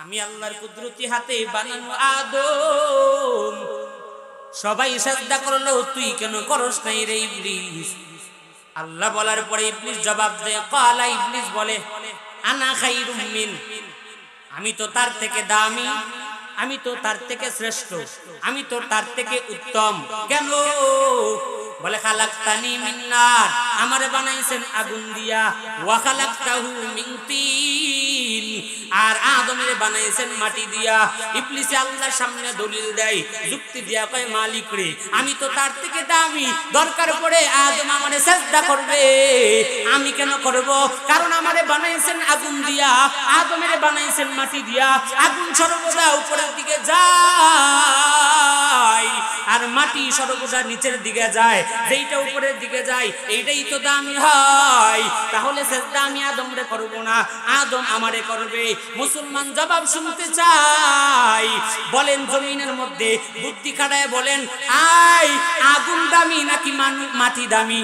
আমি আল্লাহর কুদরতি হাতে বানানো আদম। সবাই সাজদা করলো, তুই কেন করস নাই রে ইবলিস? আল্লাহ বলার পরে ইবলিস জবাব দেয়, ক্বালা, ইবলিস বলে, আনা খায়রুম মিন, আমি তো তার থেকে দামি, আমি তো তার থেকে শ্রেষ্ঠ, আমি তো তার থেকে উত্তম। কেন? বলে, খালাকতানি মিন নার, আমারে বানাইছেন আগুন দিয়া, ওয়া খালাকতাহু মিন তিন, আর আদমের বানাইছেন মাটি দিয়া। ইবলিস আল্লাহর সামনে দলিল দেয়, যুক্তি দিয়া কয়, মালিক রে, আমি তো তার থেকে দামি, দরকার পড়ে আদম আমারে সিজদা করবে, আমি কেন করব? কারণ আমারে বানাইছেন আগুন দিয়া, আদমের বানাইছেন মাটি দিয়া। আগুন সর্বদা উপরের দিকে যায় আর মাটি সর্বদা নিচের দিকে যায়, যেইটা উপরের দিকে যায় এইটাই তো দামি হয়। তাহলে সিজদা আমি আদমরে করব না, আদম আমারে করবে। মুসলমান জবাব শুনতে চাই, বলেন জমিনের মধ্যে বুদ্ধি খাটায় বলেন, আগুন দামি নাকি মাটি দামি?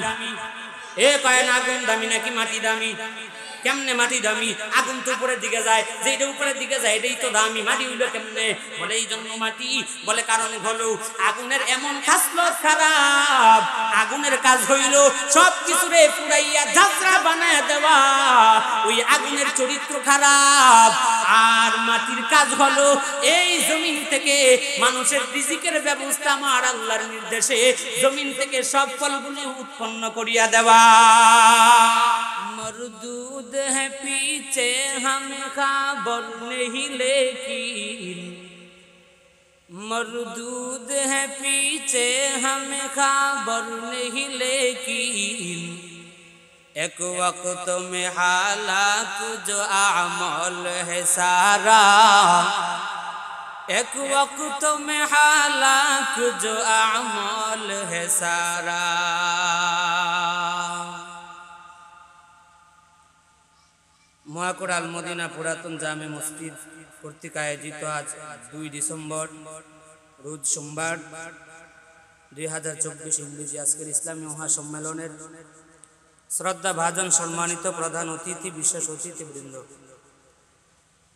এ কয়েন আগুন দামি নাকি মাটি দামি? কেমনে মাটি দামি? আগুন তো উপরের দিকে যায়, যেটা উপরের দিকে যায় এটাই তো দামি, মাটি হইলো কেমনে? বলে এই জন্য মাটি। বলে কারণ হলো আগুনের এমন খাসলত খারাপ, আগুনের কাজ হইল সব কিছুরে পুরাইয়া ঝাঁঝরা বানায় দেওয়া, ওই আগুনের চরিত্র খারাপ। আর মাটির কাজ হলো এই জমিন থেকে মানুষের রিজিকের ব্যবস্থা আমার আল্লাহর নির্দেশে জমিন থেকে সব ফলগুলো উৎপন্ন করিয়া দেওয়া। मरदूद है पीछे हम खबर नहीं लेकिन, मरदूद है पीछे हम खबर नहीं लेकिन, एक वक्त में हालात जो अमल है सारा, एक वक्त में हालात जो अमल है सारा। মহাকুর আল মদিনা পুরাতন জামে মসজিদ কর্তৃক আয়োজিত আজ 2 ডিসেম্বর রোজ সোমবার 2024 ইংরেজি আজকের ইসলামী মহাসম্মেলনের শ্রদ্ধা ভাজন সম্মানিত প্রধান অতিথি, বিশেষ অতিথিবৃন্দ,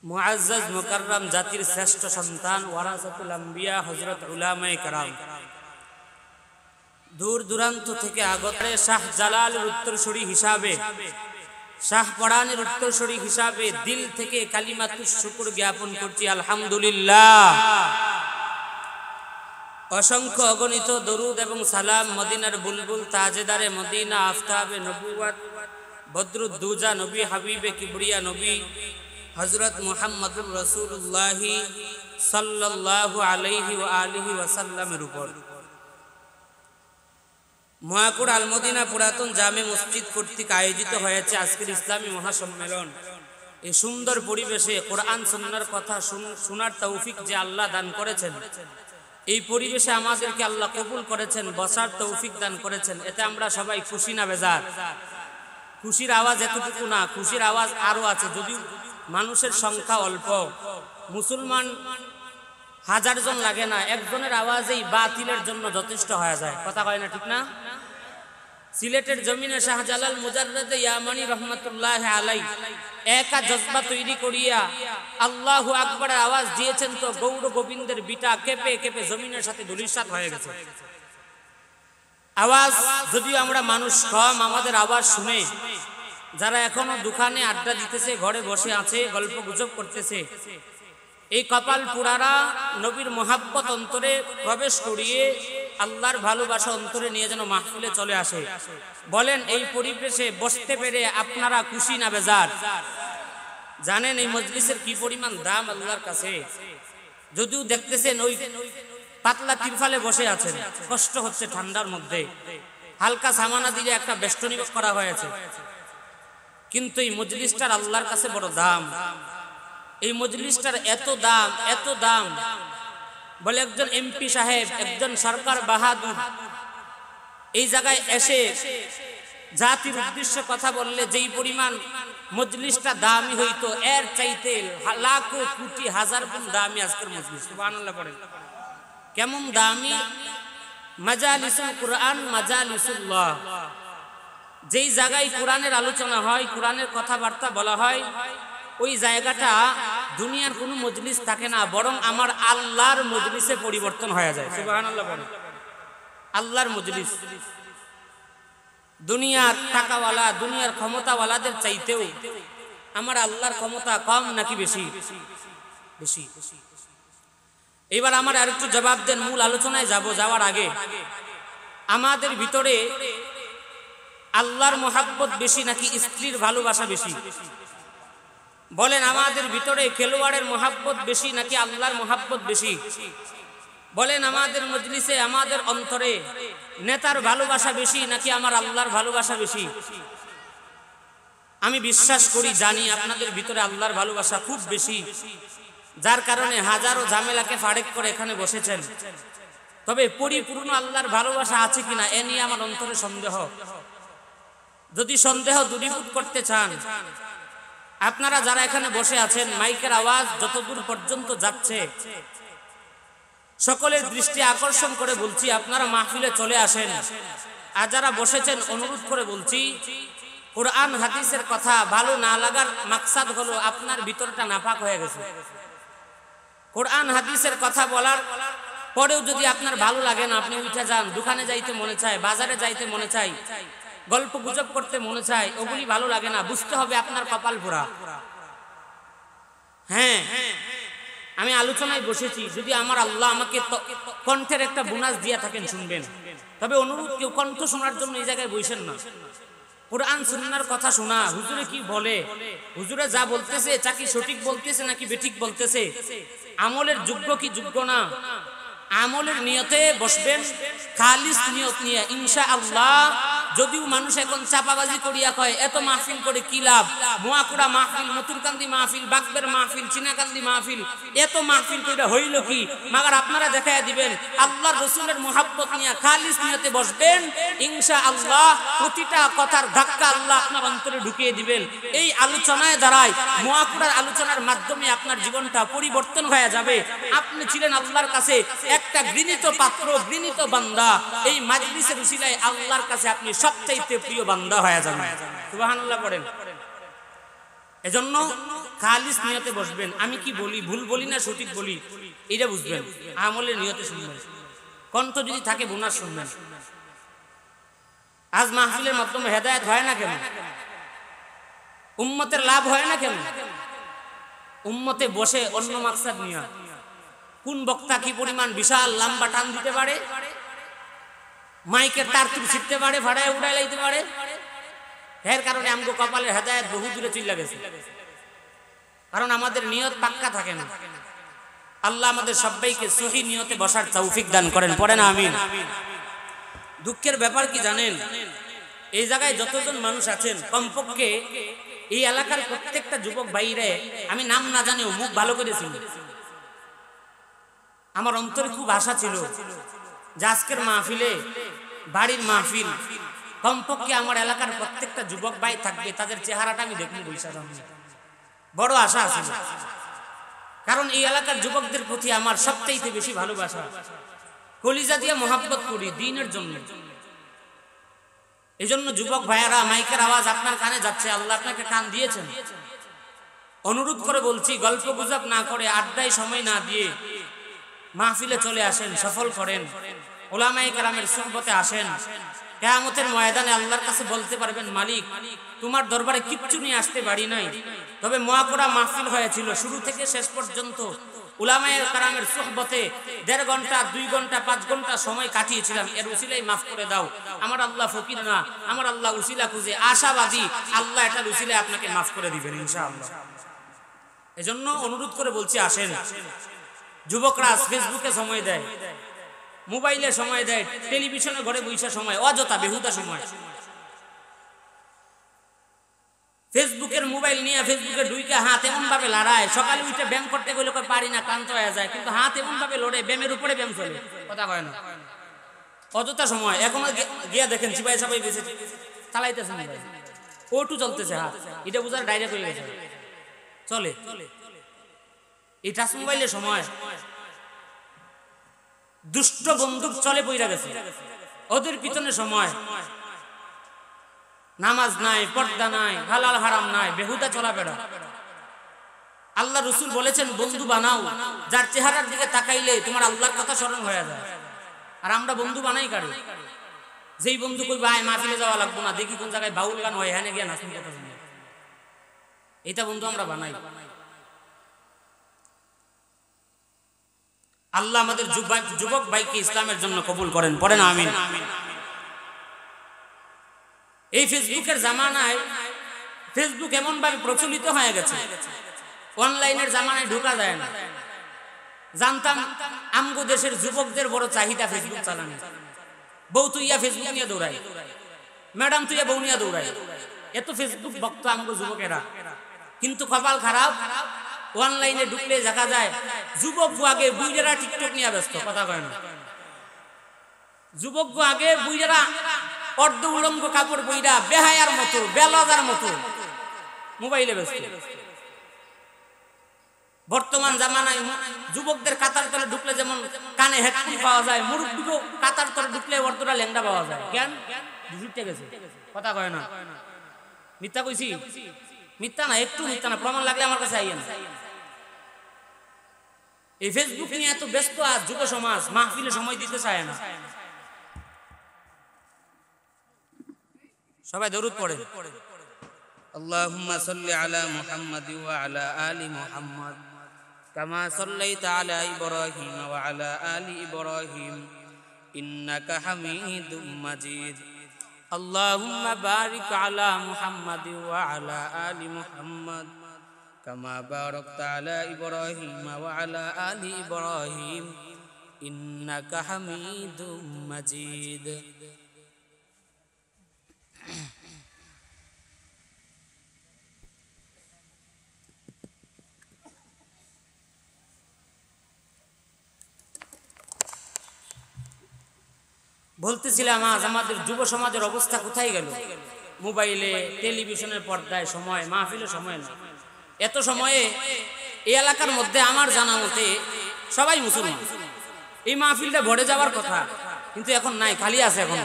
মুআজ্জাজ মুকাররম জাতির শ্রেষ্ঠ সন্তান ওয়ারাসাতুল আম্বিয়া হযরত উলামায়ে কেরাম, দূর দূরান্ত থেকে আগত শাহ জালালের উত্তরসূরি হিসাবে, শাহ পরানের উত্তরসূরি হিসাবে দিল থেকে কালিমাতুশ শুকর জ্ঞাপন করছি আলহামদুলিল্লাহ। অসংখ্য অগণিত দরুদ এবং সালাম মদিনার বুলবুল তাজেদারে মদিনা, আফতাবে নবুওয়াত, বদরুদ্দুজা নবী, হাবিবে কিবরিয়া নবী হযরত মুহাম্মদুর রাসূলুল্লাহ সাল্লাল্লাহু আলাইহি ওয়া আলিহি ওয়াসাল্লামের উপর। মহাকুর আল মদিনা পুরাতন জামে মসজিদ কর্তৃক আয়োজিত হয়েছে আজকের ইসলামী মহাসম্মেলন। এই সুন্দর পরিবেশে কোরআন সুন্নাহর কথা শোনার তৌফিক যে আল্লাহ দান করেছেন, এই পরিবেশে আমাদেরকে আল্লাহ কবুল করেছেন, বসার তৌফিক দান করেছেন, এতে আমরা সবাই খুশি না বেজার? খুশির আওয়াজ এতটুকু না, খুশির আওয়াজ আরো আছে। যদি মানুষের সংখ্যা অল্প, মুসলমান 1000 জন লাগে না, একজনের আওয়াজেই বাতিলের জন্য যথেষ্ট হয়ে যায়। কথা কয় না, ঠিক না? সিলেটের জমিনে শাহজালাল মুজাররদে ইয়ামানি রহমাতুল্লাহ আলাই একা জজবা তৈরি করিয়া আল্লাহু আকবরের আওয়াজ দিয়েছেন, তো গৌর গোবিন্দের বিটা কেঁপে কেঁপে জমিনের সাথে ধূলিসাৎ হয়ে গেছে। আওয়াজ যদিও আমরা মানুষ কম, আমাদের আওয়াজ শুনে যারা এখনো দোকানে আড্ডা দিতেছে, ঘরে বসে আছে, গল্প গুজব করতেছে, এই কপাল পুরারা নবীর মোহাব্বত অন্তরে প্রবেশ করিয়ে আল্লাহর ভালোবাসা অন্তরে নিয়ে যেন মাহফিলে চলে আসে। বলেন এই পরিবেশে বসতে পেরে আপনারা খুশি না বেজার? জানেন এই মজলিসের কি পরিমাণ দাম আল্লাহর কাছে? যদিও দেখতেছেন ওই পাতলা তিরফালে বসে আছেন, কষ্ট হচ্ছে ঠান্ডার মধ্যে, হালকা সামানা দিয়ে একটা বেষ্টনী করা হয়েছে, কিন্তু এই মজলিসটার আল্লাহর কাছে বড় দাম। এই মজলিসটার এত দাম, এত দাম। বলে একজন এমপি সাহেব, একজন সরকার বাহাদুর এই জায়গায় এসে জাতির উদ্দেশ্যে কথা বললে যেই পরিমাণ মজলিসটা দামি হইতো, এর চাইতে লাখো কোটি হাজার গুণ দামি আজকের মজলিস। সুবহানাল্লাহ পড়ে, কেমন দামি! মাজালিসুল কুরআন, মাজালিসুল্লাহ, যেই জায়গায় কোরআনের আলোচনা হয়, কোরআনের কথাবার্তা বলা হয়, ওই জায়গাটা দুনিয়ার কোনো মজলিস থাকে না, বরং আমার আল্লাহর মজলিসে পরিবর্তন হয়ে যায়। সুবহানাল্লাহ বলেন। আল্লাহর মজলিস দুনিয়ার টাকাওয়ালা, দুনিয়ার ক্ষমতাওয়ালাদের চাইতেও আমার আল্লাহর ক্ষমতা কম নাকি বেশি? বেশি। এবার আমার আরেকটু জবাব দেন, মূল আলোচনায় যাওয়ার আগে আমাদের ভিতরে আল্লাহর মোহাব্বত বেশি নাকি স্ত্রীর ভালোবাসা বেশি? বলেন, আমাদের ভিতরে খেলোয়াড়ের মোহাব্বত বেশি নাকি আল্লাহর মোহাব্বত বেশি? বলেন, আমাদের মজলিসে, আমাদের অন্তরে নেতার ভালোবাসা বেশি নাকি আমার আল্লাহর ভালোবাসা বেশি? আমি বিশ্বাস করি, জানি আপনাদের ভিতরে আল্লাহর ভালোবাসা খুব বেশি, যার কারণে হাজারো ঝামেলাকে ফাড়েক করে এখানে বসেছেন। তবে পরিপূর্ণ আল্লাহর ভালোবাসা আছে কিনা এ নিয়ে আমার অন্তরে সন্দেহ। যদি সন্দেহ দূরীভূত করতে চান, আপনারা যারা এখানে বসে আছেন, মাইকের আওয়াজ যতদূর পর্যন্ত যাচ্ছে সকলের দৃষ্টি আকর্ষণ করে বলছি, আপনারা মাহফিলে চলে আসেন। আর যারা বসেছেন, অনুরোধ করে বলছি, কোরআন হাদিসের কথা ভালো না লাগার মাকসাদ হলো আপনার ভিতরটা নাপাক হয়ে গেছে। কোরআন হাদিসের কথা বলার পরেও যদি আপনার ভালো লাগে না, আপনি উঠে যান, দোকানে যাইতে মনে চায়, বাজারে যাইতে মনে চায়, গল্প গুজব করতে মনে চায়, ওগুলি ভালো লাগে না, বুঝতে হবে আপনার কপাল পোড়া। হ্যাঁ, আমি আলোচনায় বসেছি, যদি আমার আল্লাহ আমাকে কণ্ঠের একটা বোনাস দিয়ে থাকেন শুনবেন। তবে অনুরোধ, কেউ কণ্ঠ শোনার জন্য এই জায়গায় বসেন না। কোরআন সুন্নাহর কথা শোনা, হুজুরে কি বলে, হুজুরে যা বলতেছে তা কি সঠিক বলতেছে নাকি বেঠিক বলতেছে, আমলের যোগ্য কি যোগ্য না, আমলের নিয়তে বসবেন, খালিস নিয়ত নিয়ে ইনশাআল্লাহ। যদিও মানুষ এখন চাপাবাজি করিয়া কয় এত মাহফিল করে কি লাভ, মোয়াকুড়া মাহফিল, মতুরকান্দি মাহফিল, বাগবের মাহফিল, চিনাকান্দি মাহফিল, এত মাহফিল কইরা হইল কি? মাগার আপনারা দেখাইয়া দিবেন, আল্লাহর রাসূলের মোহাব্বত নিয়ে খালিস নিয়তে বসবেন, ইনশাআল্লাহ প্রতিটা কথার ধাক্কা আল্লাহ আপনার অন্তরে ঢুকিয়ে দিবেন। এই আলোচনায় দাঁড়ায়, মোয়াকুড়ার আলোচনার মাধ্যমে আপনার জীবনটা পরিবর্তন হয়ে যাবে। আপনি ছিলেন আল্লাহর কাছে একটা ঘৃণিত পাত্র, ঘৃণিত বান্দা, এই মাজলিসের উসিলায় আল্লাহর কাছে আপনি সবচাইতে প্রিয় বান্দা হয়ে যাবেন। সুবহানাল্লাহ পড়েন। এজন্য খালিস নিয়তে বসবেন। আমি কি বলি, ভুল বলি না সঠিক বলি, এটা বুঝবেন। আমলের নিয়তে শুনবেন, কণ্ঠ যদি থাকে বোনাস শুনবেন। আজ মাহফিলের মাধ্যমে হেদায়েত হয় না কেন? উম্মতের লাভ হয় না কেন? উম্মতে বসে অন্য মাকসাদ নিয়ে কোন বক্তা কি পরিমাণ বিশাল লম্বা টান দিতে পারে, মাইকের তার তুল ছিটতে পারে, ফাড়ায় উড়াই লাইতে পারে, এর কারণে আমগো কপালের হেদায়েত বহু দূরে চলে গেছে। কারণ আমাদের নিয়ত পাক্কা থাকে না। আল্লাহ আমাদের সবাইকে সহি নিয়তে বসার তৌফিক দান করেন, পড়েন আমিন। দুঃখের ব্যাপার কি জানেন, এই জায়গায় যতজন মানুষ আছেন, কমপক্ষে এই এলাকার প্রত্যেকটা যুবক ভাইরে আমি নাম না জানিও মুখ ভালো করে চিনি। আমার অন্তরে খুব আশা ছিল যে আজকের মাহফিলে, বাড়ির মাহফিল, কমপক্ষে আমার এলাকার প্রত্যেকটা যুবক ভাই থাকবে, তাদের চেহারাটা আমি দেখবো। বড় আশা আছে, কারণ এই এলাকার যুবকদের প্রতি আমার সবচাইতে বেশি ভালোবাসা, কলিজা দিয়ে মহাব্বত করি দ্বীনের জন্য। এই জন্য যুবক ভাইয়ারা, মাইকের আওয়াজ আপনার কানে যাচ্ছে, আল্লাহ আপনাকে কান দিয়েছেন। অনুরোধ করে বলছি, গল্প গুজব না করে, আড্ডায় সময় না দিয়ে মাহফিলে চলে আসেন, সফল করেন, উলামায়ে কেরামের সুহবতে আসেন। কিয়ামতের ময়দানে আল্লাহর কাছে বলতে পারবেন, মালিক তোমার দরবারে কিচ্ছু নিয়ে আসতে পারি নাই, তবে মুআক্কারা মাহফিল হয়েছিল, শুরু থেকে শেষ পর্যন্ত উলামায়ে কেরামের সুহবতে 1.5 ঘন্টা, 2 ঘন্টা, 5 ঘন্টা সময় কাটিয়েছিলাম, এর উসিলায় মাফ করে দাও। আমার আল্লাহ ফকির না, আমার আল্লাহ উসিলা খুঁজে আশাবাদী, আল্লাহ এটার উসিলায় আপনাকে মাফ করে দিবেন ইনশাআল্লাহ। এজন্য অনুরোধ করে বলছি, আসেন। যুবকরা ফেসবুকে সময় দেয়, মোবাইলে সময় দেয়, টেলিভিশনে ঘরে বইসা সময়, অযথা বেহুদা সময়। ফেসবুকের মোবাইল নিয়ে ফেসবুকে ঢুইকে হাত এমন ভাবে লড়ায়, সকালে উঠে ব্যায়াম করতে গেলে পারি না, ক্লান্ত হয়ে যায়, কিন্তু হাত এমন ভাবে লড়ে, ব্যায়ামের উপরে ব্যায়াম চলে, কথা কয় না, অযথা সময়। এখন গিয়া দেখেন চিপাই চাপাই বেঁচে চালাইতেছে মোবাইল, ওটু চলতেছে হাত, এটা বুঝার ডাইরেক্ট হয়ে গেছে, চলে। এই টাচ মোবাইলের সময় দুষ্ট বন্দুক চলে পইরা গেছে, ওদের পিছনে সময় নামাজ নাই, পর্দা নাই, হালাল হারাম নাই, বেহুদা চলাফেরা। আল্লাহ রসুল বলেছেন বন্ধু বানাও যার চেহারার দিকে তাকাইলে তোমার আল্লাহর কথা স্মরণ হয়ে যায়। আর আমরা বন্ধু বানাই কারে? যেই বন্ধু কই ভাই মাহফিলে যাওয়া লাগবো না, দেখি কোন জায়গায় বাউল গান হয়, হ্যাঁ গিয়া নাচুন কথা শুনে, এইটা বন্ধু আমরা বানাই। আল্লাহ আমাদের যুবক ভাইকে ইসলামের জন্য কবুল করেন, পড়েন আমিন। এই ফেসবুকের জামানায় ফেসবুক এমন ভাবে প্রচলিত হয়ে গেছে, অনলাইনের জামানায় ঢোকা যায় না। জানতাম আমগো দেশের যুবকদের বড় চাহিদা ফেসবুক চালানো। বউ তুইয়া ফেসবুক নিয়ে দৌড়াই, ম্যাডাম তুইয়া বউ নিয়ে দৌড়াই, এত ফেসবুক ভক্ত আমগো যুবকেরা। কিন্তু কপাল খারাপ, অনলাইনে ঢুকলে দেখা যায় যুবক আগে বুইড়ারা টিকটক নিয়ে ব্যস্ত, কথা কয় না। যুবক আগে বুইড়ারা অর্ধ উলঙ্গ কাপড় বইরা বেহায়ার মতো বেলাজার মতো মোবাইলে ব্যস্ত। বর্তমান জামানায় যুবকদের কাতার তলে ঢুকলে যেমন কানে হেডফোন পাওয়া যায়, মুরব্বীকে কাতার তলে ঢুকলে অর্ধটা ল্যাংড়া পাওয়া যায়। জ্ঞান বুঝতে গেছে, কথা কয় না। মিথ্যা কইছি? মিথ্যা না, একটু মিথ্যা না, প্রমাণ লাগলে আমার কাছে আইয়েন। এই ফেসবুক নিয়ে এত ব্যস্ত আজ যুব সমাজ, মাহফিলে সময় দিতে চায় না। সবাই দরুদ পড়ে। আল্লাহুম্মা সাল্লি আলা মুহাম্মাদ ওয়া আলা আলি মুহাম্মাদ কামা সাল্লাইতা আলা ইব্রাহিম ওয়া আলা আলি ইব্রাহিম ইন্নাকা হামিদুম মাজিদ। আল্লাহুম্মা বারিক আলা মুহাম্মাদ ওয়া আলা আলি মুহাম্মাদ কামা বারাকতা আলা ইব্রাহিম ওয়া আলা আলি ইব্রাহিম ইন্নাকা হামিদুম মাজিদ। বলতেছিলাম আজ আমাদের যুব সমাজের অবস্থা কোথায় গেল? মোবাইলে, টেলিভিশনের পর্দায় সময়, মাহফিলে সময় না। এত সময়ে এই এলাকার মধ্যে আমার জানা মতে সবাই মুসলমান। এই মাহফিলটা ভরে যাওয়ার কথা, কিন্তু এখন নাই, খালি আছে। এখন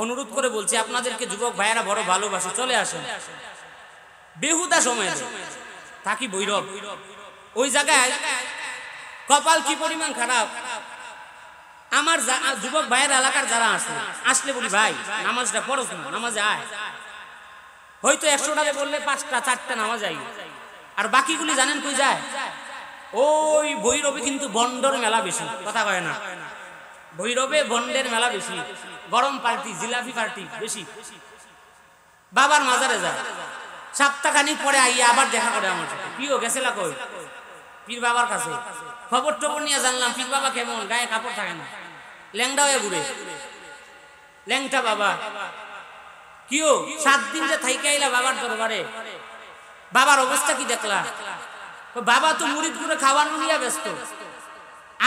অনুরোধ করে বলছি আপনাদেরকে, যুবক ভাইয়েরা বড় ভালোবাসে, চলে আসেন। বেহুদা সময় থাকি ভৈরব, ওই জায়গায় কপাল কি পরিমাণ খারাপ। আমার যুবক ভাইয়ের এলাকার যারা আসলে বলি ভাই নামাজটা পড়ছ না, নামাজে আয়। হয়তো 100টাকে বললে 5টা 4টা নামাজ আই, আর বাকিগুলি জানেন কই যায়? ওই ভৈরবে কিন্তু বন্ডর মেলা বেশি, কথা কয় না। ভৈরবে বন্ডের মেলা বেশি, গরম পার্টি, জিলাপি পার্টি বেশি। বাবার মাজারে যায়, সপ্তাহখানিক পরে আইয়া আবার দেখা করে আমার সাথে। প্রিয় গেছিলা কই? পীর বাবার কাছে। খবর টবর নিয়ে জানলাম পীর বাবা কেমন, গায়ে কাপড় থাকে না, ল্যাংড়া হয়ে ঘুরে, ল্যাংটা বাবা। কিও 7 দিন যে থাইকে আইলা বাবার দরবারে, বাবার অবস্থা কি দেখলা? বাবা তো মুরিদ করে খাওয়ানো নিয়ে ব্যস্ত,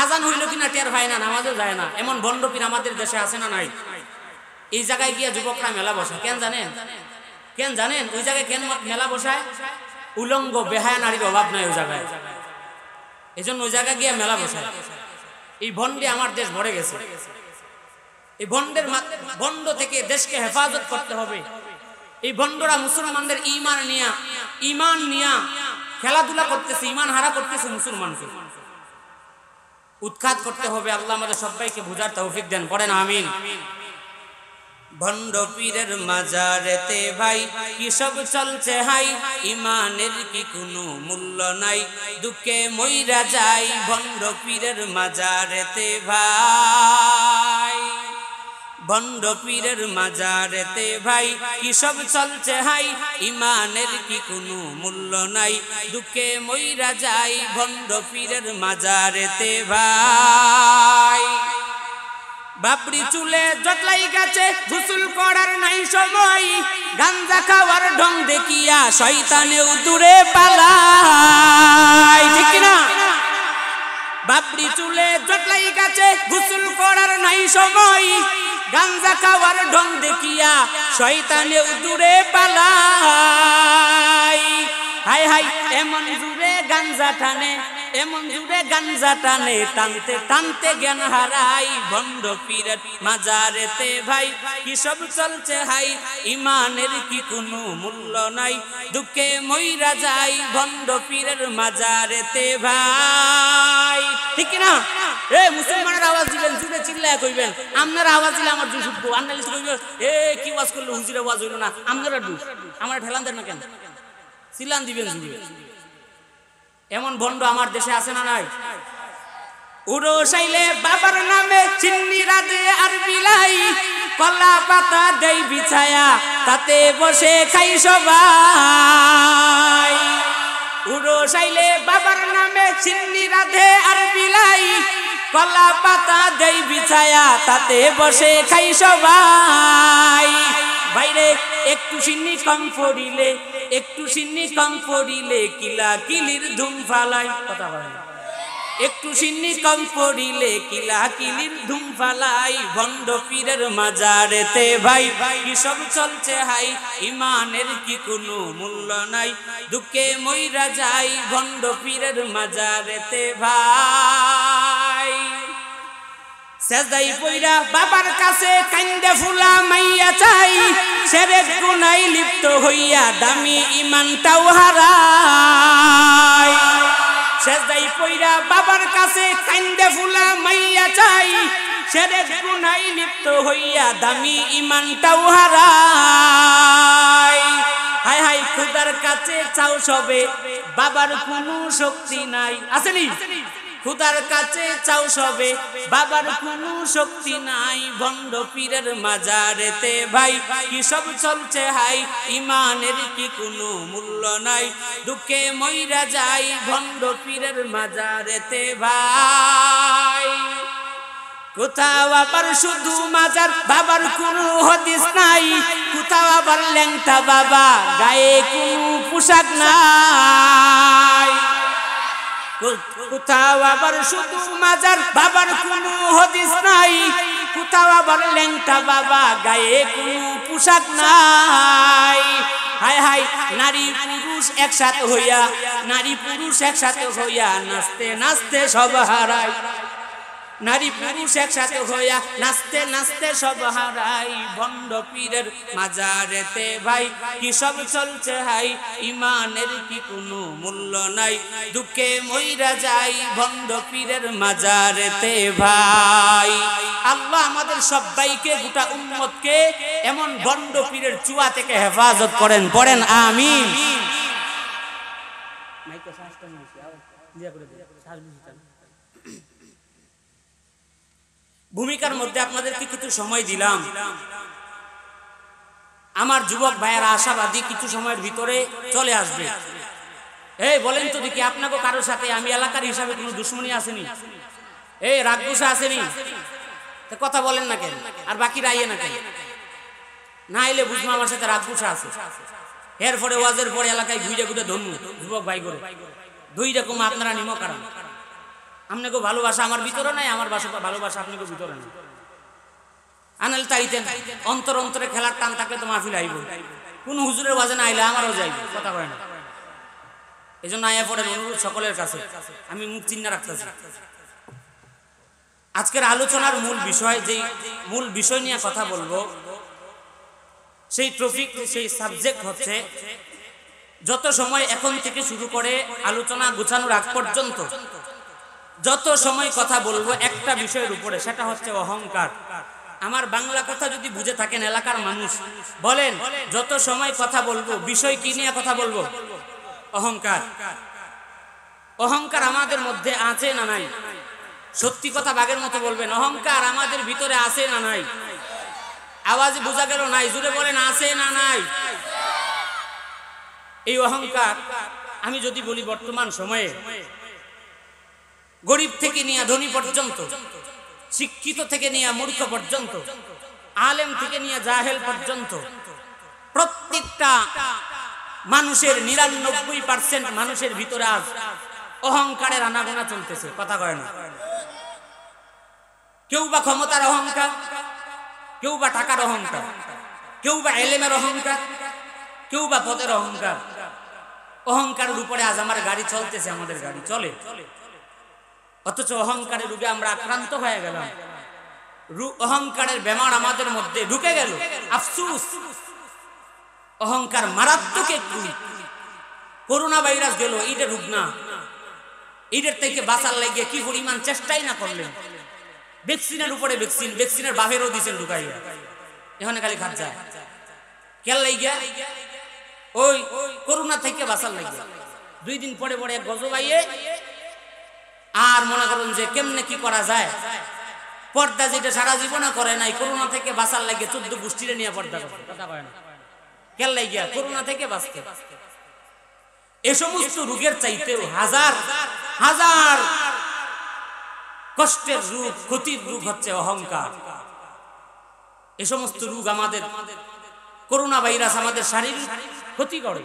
আজান হইল কিনা টের পায় না, নামাজও যায় না। এমন বন্ড পীর আমাদের দেশে আছে না নাই? এই জায়গায় গিয়া যুবকরা মেলা বসায় কেন জানেন? কেন জানেন ওই জায়গায় কেন মেলা বসায়? উলঙ্গ বেহায়া নারীর অভাব নাই ওই জায়গায়, এই জন্য ওই জায়গায় গিয়া মেলা বসায়। এই ভন্ডে আমার দেশ ভরে গেছে। এই ভন্ড থেকে দেশকে হেফাজত করতে হবে। এই ভন্ডরা মুসলমানদের ইমান নিয়া খেলাধুলা করতেছে, ইমান হারা করতেছে মুসলমানকে। উৎখাত করতে হবে। আল্লাহ আমাদের সবাইকে বুঝার তৌফিক দেন, পড়েন আমিন। ভণ্ড পীরের মাজারেতে ভাই কি সব চলছে হাই, ইমানের কি কোনো মূল্য নাই, দুঃখে মইরা যাই ভণ্ড পীরের মাজারেতে ভাই। ভণ্ড পীরের মাজারেতে ভাই কি সব চলছে হাই, ইমানের কি কোনো মূল্য নাই, দুঃখে মইরা যাই ভণ্ড পীরের মাজারেতে ভাই। বাপড়ি চুলে জটলাই গাছে গোসল করার নাই সময়, গাঞ্জা খাওয়ার ঢং দেখিয়া শয়তানেও দূরে পালায়, ঠিক না? বাপড়ি চুলে জটলাই গাছে গোসল করার নাই সময়, গাঞ্জা খাওয়ার ঢং দেখিয়া শয়তানেও দূরে পালায়। হাই হাই এমন জুড়ে গাঞ্জা টানে, এমন জুড়ে গাঞ্জা টানে, টানতে টানতে জ্ঞান হারাই ভণ্ড পীরের মাজারেতে ভাই কি সব চলছে হাই, ইমানের কি কোনো মূল্য নাই, দুঃখে মইরা যাই ভণ্ড পীরের মাজারেতে ভাই। ঠিক না? এ মুসলমানের আওয়াজ দিবেন, জুড়ে চিল্লায় কইবেন, আপনারা আওয়াজ দিলে আমার দুষ উঠবো, আন্নালিস কইবেন এ কি ওয়াজ করলো হুজুরে ওয়াজ হইল না, আপনারা দুষ, আমার ঠেলান দেন না কেন, চিল্লান দিবেন জুড়ে। এমন ভণ্ড আমার দেশে আছে না নাই? উড়ো সাইলে বাবার নামে চিন্নি রাধে আর বিলাই, কলা পাতা দেই বিছায়া তাতে বসে খাই সবাই। উড়ো সাইলে বাবার নামে চিন্নি রাধে আর বিলাই, কলা পাতা দেই বিছায়া তাতে বসে খাই সবাই। বাইরে একটু সিন্নি কম পড়িলে, একটু সিন্নি কম পড়িলে কিলা কিলির ধুম ফালাই, কথা বলেন, একটু সিন্নি কম পড়িলে কিলা কিলির ধুম ফালাই ভণ্ড পীরের মাজারেতে ভাই কি সব চলছে হাই, ইমানের কি কোনো মূল্য নাই, দুঃখে মইরা যাই ভণ্ড পীরের মাজারেতে ভাই। সেজদাই পইরা বাবার কাছে কান্দে ফুলা মাইয়া চাই, সেরেক গুনাই লিপ্ত হইয়া দামি ইমানটাও হারাই। সেজদাই পইরা বাবার কাছে কান্দে ফুলা মাইয়া চাই, সেরেক গুনাই লিপ্ত হইয়া দামি ইমানটাও হারাই। হাই হাই খুদার কাছে চাও সবে, বাবার কোনো শক্তি নাই, আসেনি? খুদার কাছে চাও সবে, বাবার কোনো শক্তি নাই, ভণ্ড পীরের মাজারেতে ভাই কি সব চলছে হাই, ইমানের কি কোনো মূল্য নাই, দুঃখে মইরা যাই ভণ্ড পীরের মাজারেতে ভাই। কোথাও আবার শুধু মাজার, বাবার কোনো হদিস নাই, কোথাও আবার ল্যাংটা বাবা, গায়ে কোনো পোশাক নাই। কোথাও আবার শুধু মাজার, বাবার কোনো হদিস নাই, কোথাও আবার ল্যাংটা বাবা, গায়ে কোনো পোশাক নাই। হাই হাই নারী পুরুষ একসাথে হইয়া, নারী পুরুষ একসাথে হইয়া নাচতে নাচতে সব হারাই, নারী পুরুষ একসাথে হইয়া নাচতে নাচতে সব হারাই ভণ্ড পীরের মাজারেতে ভাই কি সব চলছে হাই, ইমানের কি কোনো মূল্য নাই, দুঃখে মইরা যাই ভণ্ড পীরের মাজারেতে ভাই। আল্লাহ আমাদের সবাইকে গোটা উম্মতকে এমন ভণ্ড পীরের চুয়া থেকে হেফাজত করেন, পড়েন আমিন। ভূমিকার মধ্যে আপনাদেরকে কিছু সময় দিলাম, আমার যুবক ভাইয়েরা আশাবাদী কিছু সময়ের ভিতরে চলে আসবে। এই বলেন তো দেখি আপনাকে কারোর সাথে আমি এলাকার হিসাবে কোনো দুশ্মনী আসেনি, এই রাগগুসা আসেনি, কথা বলেন না কেন? আর বাকিরা আইয়ে না কেন? না এলে বুঝবো আমার সাথে রাগগুসা আছে। এরপরে ওয়াজের পরে এলাকায় ঘুরে ঘুরে ধরবো যুবক ভাই করে, দুই রকম আপনারা নিম কারণ। আপনাকে ভালোবাসা আমার ভিতরে নাই, আমার ভালোবাসা আপনাকে ভিতরে নাই। আনাল তাইতেন অন্তর অন্তরে খেলার টান থাকলে তো মাহফিল আইব, কোন হুজুরের ওয়াজে না আইলে আমারও যাইব, কথা কয় না। এই জন্য আয়া পড়েন অনুরোধ সকলের কাছে, আমি মুখ চিন্তা রাখতেছি। আজকের আলোচনার মূল বিষয়, যে মূল বিষয় নিয়ে কথা বলবো, সেই টপিক, সেই সাবজেক্ট হচ্ছে, যত সময় এখন থেকে শুরু করে আলোচনা গোছানোর আগ পর্যন্ত যত সময় কথা বলবো একটা বিষয়ের উপরে, সেটা হচ্ছে অহংকার। আমার বাংলা কথা যদি বুঝে থাকেন এলাকার মানুষ, বলেন যত সময় কথা বলবো বিষয় কি নিয়ে কথা বলবো? অহংকার। অহংকার আমাদের মধ্যে আছে না নাই? সত্যি কথা বাঘের মতো বলবেন, অহংকার আমাদের ভিতরে আছে না নাই? আওয়াজ বোঝা গেল নাই? জুড়ে বলেন আছে না নাই? এই অহংকার আমি যদি বলি বর্তমান সময়ে গরিব থেকে নিয়ে ধনী পর্যন্ত, শিক্ষিত থেকে নিয়ে মূর্খ পর্যন্ত, আলেম থেকে নিয়ে জাহেল পর্যন্ত, প্রত্যেকটা মানুষের 99% মানুষের ভিতরে আজ অহংকারের আনাগোনা চলতেছে, কথা কয় না। কেউ বা ক্ষমতার অহংকার, কেউ বা টাকার অহংকার, কেউ বা এলেমের অহংকার, কেউ বা পদের অহংকার। অহংকারের উপরে আজ আমার গাড়ি চলতেছে, আমাদের গাড়ি চলে, অথচ অহংকারের রোগে আমরা আক্রান্ত হয়ে গেলাম। অহংকারের বেমার আমাদের মধ্যে ঢুকে গেল। আফসোস, অহংকার মারাত্মক একটু। করোনা ভাইরাস গেল, এইটা রোগ না, এইটার থেকে বাঁচার লাগিয়ে কি পরিমাণ চেষ্টাই না করলেন। ভ্যাকসিনের উপরে ভ্যাকসিন, ভ্যাকসিনের বাহিরও দিচ্ছেন ঢুকাইয়া, এখানে খালি খাত যায় কেন লাগিয়া, ওই করোনা থেকে বাঁচার লাগিয়ে। 2 দিন পরে পরে এক গজব আইয়ে আর মনে করুন যে কেমনে কি করা যায়। পর্দা যেটা সারা জীবনে করে নাই, করোনা থেকে বাঁচার লাগে 14 গোষ্ঠীরে নিয়ে পর্দা করে, কথা কয় না কেন লাগিয়া, করোনা থেকে বাঁচতে। এ সমস্ত রোগের চাইতেও হাজার হাজার কষ্টের রোগ, ক্ষতির রোগ হচ্ছে অহংকার। এ সমস্ত রোগ আমাদের, করোনা ভাইরাস আমাদের শারীরিক ক্ষতি করে,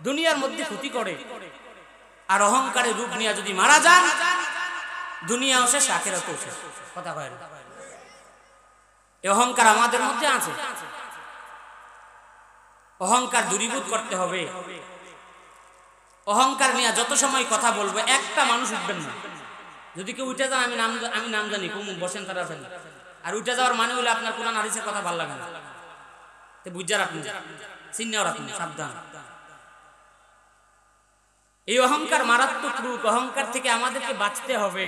দুনিয়ার মধ্যে ক্ষতি করে। আর অহংকারের রূপ নিয়ে যদি মারা যান, দুনিয়াও শেষ, আখিরাতও শেষ, কথা কয় না। এই অহংকার আমাদের মধ্যে আছে, অহংকার দূরীভূত করতে হবে। অহংকার নিয়ে যত সময় কথা বলবো, একটা মানুষ উঠবেন না। যদি কেউ উঠে যান, আমি নাম জানি, কুমু বসেন তাড়াতাড়ি। আর উঠে যাওয়ার মানে হলে আপনার কোরআন হাদিসের কথা ভালো লাগে না, তো বুঝা রাখুন, চিহ্ন রাখুন, সাবধান। এই অহংকার মারাত্মক রূপ, অহংকার থেকে আমাদেরকে বাঁচতে হবে।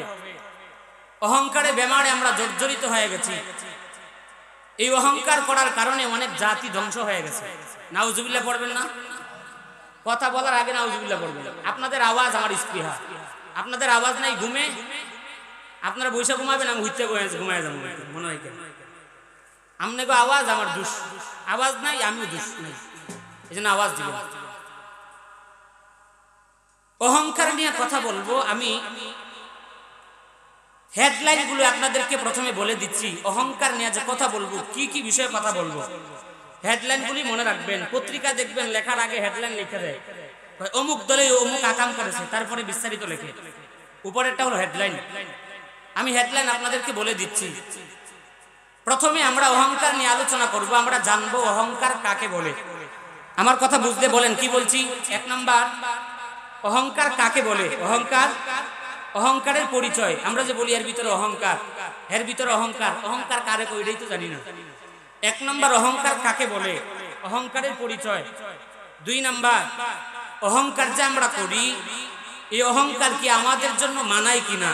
অহংকারে বেমারে আমরা জর্জরিত হয়ে গেছি। এই অহংকার করার কারণে অনেক জাতি ধ্বংস হয়ে গেছে। নাউজুবিল্লাহ পড়বেন না, কথা বলার আগে নাউজুবিল্লাহ পড়বেন। আপনাদের আওয়াজ আমার স্পৃহা, আপনাদের আওয়াজ নাই ঘুমে, আপনারা বৈশা ঘুমাবেন, আমি হুইতে ঘুমায় যাবো মনে হয়। আপনাকে আওয়াজ আমার দুষ, আওয়াজ নাই আমিও দুষ নাই, এই জন্য আওয়াজ দিব। অহংকার নিয়ে কথা বলবো আমি। হেডলাইন গুলো আপনাদেরকে প্রথমে বলে দিচ্ছি। অহংকার নিয়ে যে কথা বলবো, কি কি বিষয়ে কথা বলবো, হেডলাইন গুলি মনে রাখবেন। পত্রিকা দেখবেন, লেখার আগে হেডলাইন লিখে দেয়, অমুক দলে অমুক আকাম করেছে, তারপরে বিস্তারিত লেখে। উপরেরটা হলো হেডলাইন। আমি হেডলাইন আপনাদেরকে বলে দিচ্ছি। প্রথমে আমরা অহংকার নিয়ে আলোচনা করব। আমরা জানবো অহংকার কাকে বলে। আমার কথা বুঝতে বলেন কি বলছি। 1 নাম্বার, অহংকার কাকে বলে। অহংকার, অহংকারের পরিচয়। আমরা যে বলি এর ভিতরে অহংকার, এর ভিতরে অহংকার, অহংকার কারে কই এটাই তো জানি না। 1 নাম্বার, অহংকার কাকে বলে, অহংকারের পরিচয়। 2 নাম্বার, অহংকার যে আমরা করি, এই অহংকার কি আমাদের জন্য মানায় কিনা,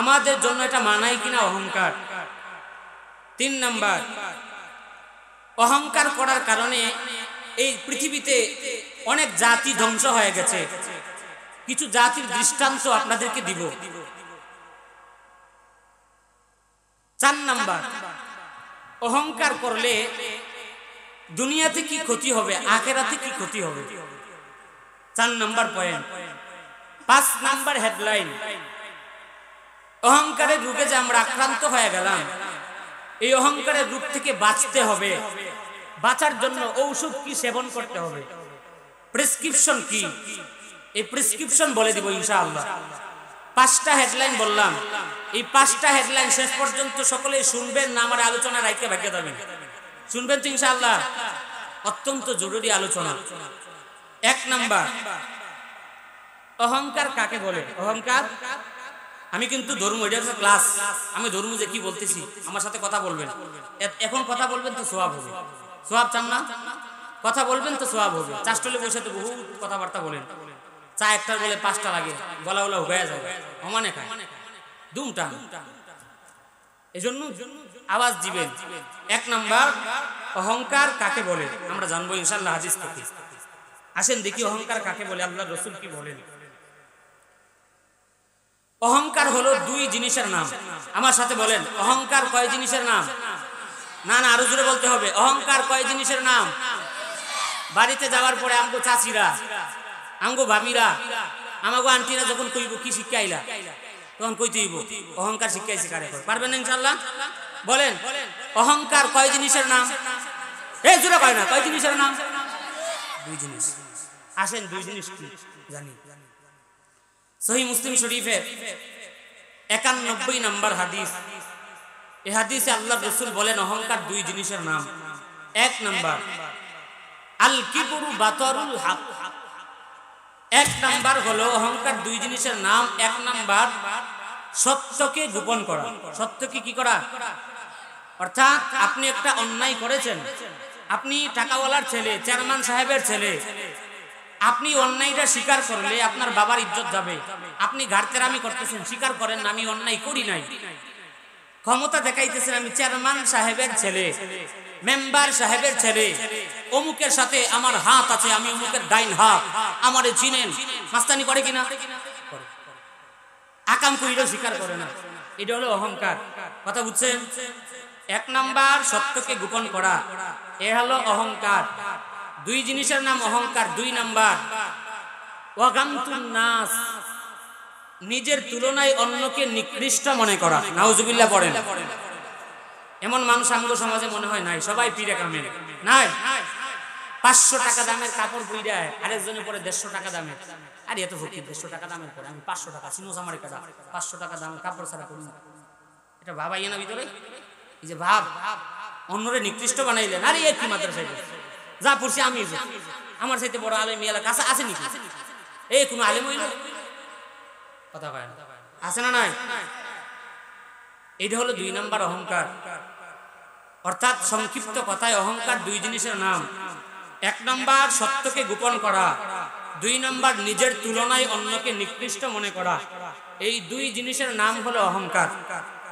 আমাদের জন্য এটা মানায় কিনা অহংকার। 3 নাম্বার, অহংকার করার কারণে এই পৃথিবীতে অনেক জাতি ধ্বংস হয়ে গেছে। কিছু জাতির দৃষ্টান্ত আপনাদেরকে দিব। 4 নাম্বার, অহংকার করলে দুনিয়াতে কি ক্ষতি হবে, আখিরাতে কি ক্ষতি হবে। 4 নাম্বার পয়েন্ট। 5 নাম্বার হেডলাইন, অহংকারের রোগে যে আমরা আক্রান্ত হয়ে গেলাম, এই অহংকারের রূপ থেকে বাঁচতে হবে। বাঁচার জন্য ঔষধ কি সেবন করতে হবে, প্রেসক্রিপশন কি, এই প্রেসক্রিপশন বলে দিব ইনশাআল্লাহ। 5টা হেডলাইন বললাম। এই 5টা হেডলাইন শেষ পর্যন্ত সকলে শুনবেন না, আমার আলোচনা রাইকে ভাগ্যে যাবেন, শুনবেন তো ইনশাআল্লাহ। অত্যন্ত জরুরি আলোচনা। 1 নাম্বার, অহংকার কাকে বলে। অহংকার, আমি কিন্তু ধর্ম, এটা হচ্ছে ক্লাস, আমি ধর্ম যে কি বলতেছি আমার সাথে কথা বলবেন। এখন কথা বলবেন তো সওয়াব হবে, সওয়াব চান না, কথা বলবেন তো সওয়াব হবে। চাষটলে বসে তো বহু কথাবার্তা বলেন, চা একটার বলে 5টা লাগে, গলা গলা হয়ে যায়, অমানে খায় দুমটা। এই জন্য আওয়াজ দিবেন। 1 নাম্বার, অহংকার কাকে বলে আমরা জানবো ইনশাআল্লাহ হাদিস থেকে। আসেন দেখি অহংকার কাকে বলে, আল্লাহর রাসূল কি বলেন। অহংকার হলো 2 জিনিসের নাম। আমার সাথে বলেন, অহংকার কয় জিনিসের নাম। না না, আরো জোরে বলতে হবে। অহংকার কয় জিনিসের নাম। বাড়িতে যাওয়ার পরে আমগো চাচিরা, আমগো ভাবিরা, আমাগো আন্টিরা যখন কইব কি শিক্ষা আইলা, তখন কইতে হইব অহংকার শিক্ষাইছে কারে। পারবেন না ইনশাআল্লাহ। বলেন, অহংকার কয় জিনিসের নাম। এই জোরে কয় না, কয় জিনিসের নাম। 2 জিনিস। আসেন 2 জিনিস কি জানি। সহিহ মুসলিম শরীফের 91 নাম্বার হাদিস। এই হাদিসে আল্লাহর রাসূল বলেন অহংকার 2 জিনিসের নাম। 1 নাম্বার, আল কিবরু বাতারুল হক। এক নাম্বার হলো অহংকার দুই জিনিসের নাম। এক নাম্বার সত্যকে গোপন করা। সত্যকে কি করা? অর্থাৎ আপনি একটা অন্যায় করেছেন, আপনি টাকাওয়ালার ছেলে, চেয়ারম্যান সাহেবের ছেলে, আপনি অন্যায়টা স্বীকার করলে আপনার বাবার ইজ্জত যাবে। আপনি ঘাড়তেরামি করতেছেন, স্বীকার করেন না আমি অন্যায় করি নাই, ক্ষমতা দেখাইতেছেন আমি চেয়ারম্যান সাহেবের ছেলে, মেম্বার সাহেবের ছেলে, অমুকের সাথে আমার হাত আছে, আমি অমুকের ডাইন হাত, আমারে চিনেন। মাস্তানি করে কিনা? আকাম কইলেও স্বীকার করে না। এটা হলো অহংকার। কথা বুঝছেন? এক নাম্বার সত্যকে গোপন করা, এ হলো অহংকার। দুই জিনিসের নাম অহংকার। দুই নাম্বার ওয়াগামতুন নাস, নিজের তুলনায় অন্যকে নিকৃষ্ট মনে করা। নাউজুবিল্লাহ পড়েন। এমন মানুষ আমগো সমাজে মনে হয় নাই, সবাই পীরে কামেল নাই। 500 টাকা দামের কাপড় পইরা আরেকজনের পরে 150 টাকা দামের। আরে এত ফকির 150 টাকা দামের পরে আমি 500 টাকা সিনোজ আমার কাটা 500 টাকা দামের কাপড় ছাড়া করি না। এটা ভাবাইয়া না ভিতরে, এই যে ভাব অন্যরে নিকৃষ্ট বানাইলেন। আরে এ কি মাদ্রাসায় যা পড়ছি আমি, আমার সাথে বড় আলেম এলাকা কাছে আছে নাকি? এই কোন আলেম হইল? কথা কয় না, আছে না নাই? এটা হলো দুই নাম্বার অহংকার। অর্থাৎ সংক্ষিপ্ত কথায় অহংকার দুই জিনিসের নাম। এক নাম্বার সত্যকে গোপন করা, দুই নাম্বার নিজের তুলনায় অন্যকে নিকৃষ্ট মনে করা। এই দুই জিনিসের নাম হলো অহংকার।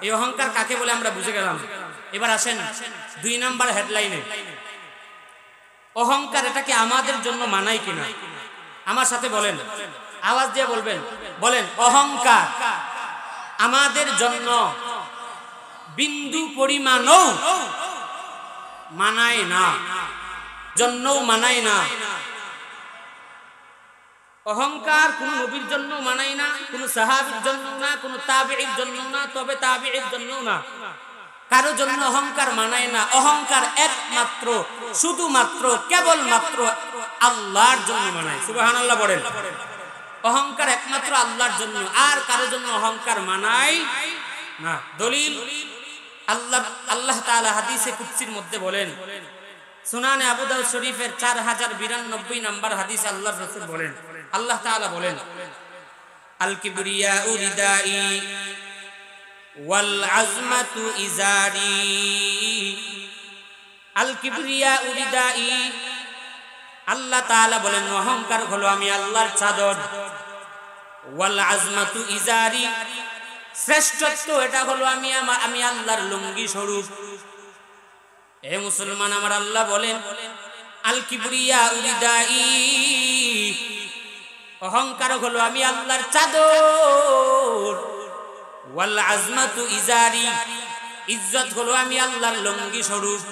এই অহংকার কাকে বলে আমরা বুঝে গেলাম। এবার আসেন দুই নাম্বার হেডলাইনে। অহংকার এটাকে আমাদের জন্য মানায় কিনা? আমার সাথে বলেন, আওয়াজ দিয়ে বলবেন, বলেন অহংকার আমাদের জন্য বিন্দু পরিমাণও মানায় না, জন্যও মানায় না। অহংকার কোন নবীর জন্য মানায় না, কোন সাহাবীর জন্য না, কোন তাবিঈর জন্য না, তবে তাবিঈর জন্য না, কারো জন্য অহংকার মানায় না। অহংকার একমাত্র শুধুমাত্র কেবলমাত্র আল্লাহর জন্য মানায়। সুবহানাল্লাহ বলেন। অহংকার একমাত্র আল্লাহর জন্য, আর কারো জন্য অহংকার মানায় না। দলিল আল্লাহ তাআলা হাদিসে কুদসির মধ্যে বলেন, সুনানে আবু দাউদ শরীফের 4092 নম্বর হাদিসে আল্লাহর রাসূল বলেন, আল্লাহ তাআলা বলেন, আল কিবরিয়াউ রিদাই ওয়াল আজমাতু ইজারি। আল কিবরিয়াউ রিদাই, আল্লাহ তাআলা বলেন অহংকার হলো আমি আল্লাহর চাদর। ওয়াল আজমাতু ইজারি, শ্রেষ্ঠত্ব এটা হলো আমি আল্লাহর লুঙ্গি স্বরূপ। এ মুসলমান, আমার আল্লাহ বলেন আল কিবরিয়াউ রিদাই, অহংকার হলো আমি আল্লাহর চাদর। ওয়াল আজমাতু ইজারি, ইজ্জত হলো আমি আল্লাহর লুঙ্গি স্বরূপ।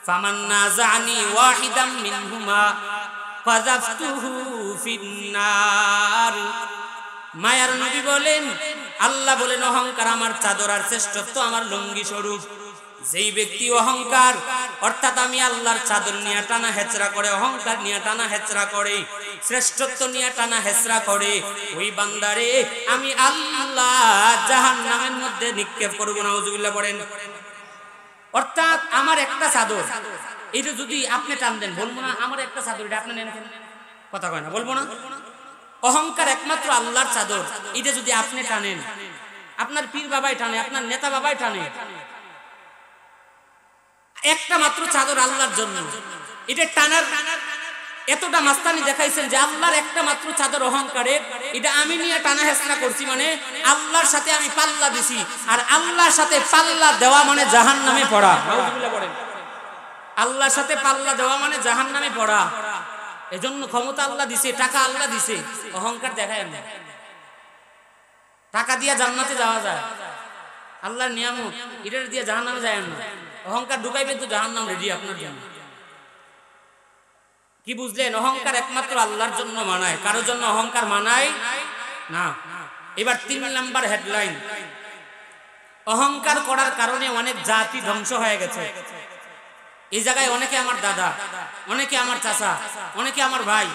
ফামান নাযানি ওয়াহিদাম মিনহুমা ফাযাফতুহু ফিন্নার। মায়ার নবী বলেন, আল্লাহ বলেন অহংকার আমার চাদর আর শ্রেষ্ঠত্ব আমার লুঙ্গি স্বরূপ। যেই ব্যক্তি অহংকার অর্থাৎ আমি আল্লাহর চাদর নিয়ে টানা হেচড়া করে, অহংকার নিয়ে টানা হেচড়া করে, শ্রেষ্ঠত্ব নিয়ে টানা হেচড়া করে, ওই বান্দারে আমি আল্লাহ জাহান্নামের মধ্যে নিক্ষেপ করব। নাউজুবিল্লাহ পড়েন। অর্থাৎ আমার একটা চাদর, এটা যদি আপনি টান দেন, বলবো না আমার একটা চাদর এটা আপনি নেন, কথা কয় না, বলবো না। অহংকার একমাত্র আল্লাহর চাদর, এটা যদি আপনি টানেন, আপনার পীর বাবাই টানে, আপনার নেতা বাবাই টানে, একটা মাত্র চাদর আল্লাহর জন্য, এটা টানার এতটা মাস্তানি দেখাইছেন যে আল্লাহর একটা মাত্র চাদর অহংকারের, এটা আমি নিয়ে টানা হেসরা করছি, মানে আল্লাহর সাথে আমি পাল্লা দিছি। আর আল্লাহর সাথে পাল্লা দেওয়া মানে জাহান্নামে পড়া। নাউজুবিল্লাহ পড়েন। আল্লাহর সাথে পাল্লা দেওয়া মানে জাহান্নামে পড়া। এজন্য ক্ষমতা আল্লাহ দিছে, টাকা আল্লাহ দিছে, অহংকার দেখায় না। টাকা দিয়ে জান্নাতে যাওয়া যায়, আল্লাহর নিয়ামত, এটা দিয়ে জাহান্নামে যায় না। অহংকার ঢুকাইবেন তো জাহান্নাম রেডি আপনার জন্য। কি বুঝলেন? অহংকার একমাত্র আল্লাহর জন্য মানায়, কারোর জন্য অহংকার মানায় না। এবার 3 নাম্বার হেডলাইন, অহংকার করার কারণে অনেক জাতি ধ্বংস হয়ে গেছে। এই জায়গায় অনেকে আমার দাদা, অনেকে আমার চাচা, অনেকে আমার ভাই,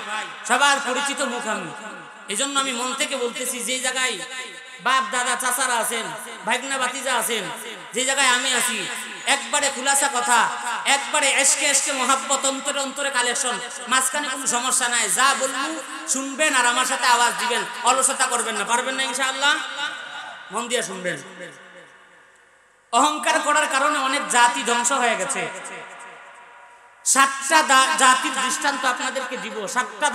সবার পরিচিত মুখ আমি। এজন্য আমি মন থেকে বলতেছি, যে জায়গায় বাপ দাদা চাচারা আছেন, ভাগনা ভাতিজা আছেন, যে জায়গায় আমি আছি, একবারে খুলাসা কথা, একবারে এসকে এসকে মহাব্বত, অন্তরে অন্তরে কালেকশন, মাঝখানে কোনো সমস্যা নাই। যা বলবো শুনবেন আর আমার সাথে আওয়াজ দিবেন, অলসতা করবেন না। পারবেন না ইনশাআল্লাহ? মন দিয়ে শুনবেন। অহংকার করার কারণে অনেক জাতি ধ্বংস হয়ে গেছে। 7টা জাতির দৃষ্টান্ত আপনাদেরকে দিব। 7টা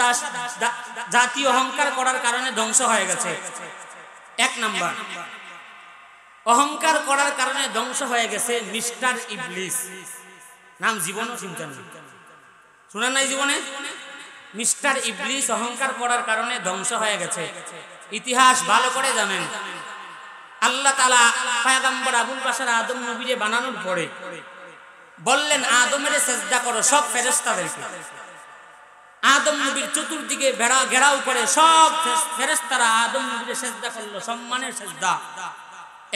জাতি অহংকার করার কারণে ধ্বংস হয়ে গেছে। 1 নাম্বার, অহংকার করার কারণে ধ্বংস হয়ে গেছে মিস্টার ইবলিস। নাম জীবনও শুনছেন না, শুনেন নাই জীবনে? মিস্টার ইবলিস অহংকার করার কারণে ধ্বংস হয়ে গেছে। ইতিহাস ভালো করে জানেন। আল্লাহ তাআলা পয়গম্বর আবুল বাশার আদম নবীরে বানানোর পরে বললেন আদমের সেজদা করো, সব ফেরেশতাদেরকে। আদম নবীর চতুর্দিকে ঘেরাও করে সব ফেরেশতারা আদম নবীরে সেজদা করলো, সম্মানের সেজদা।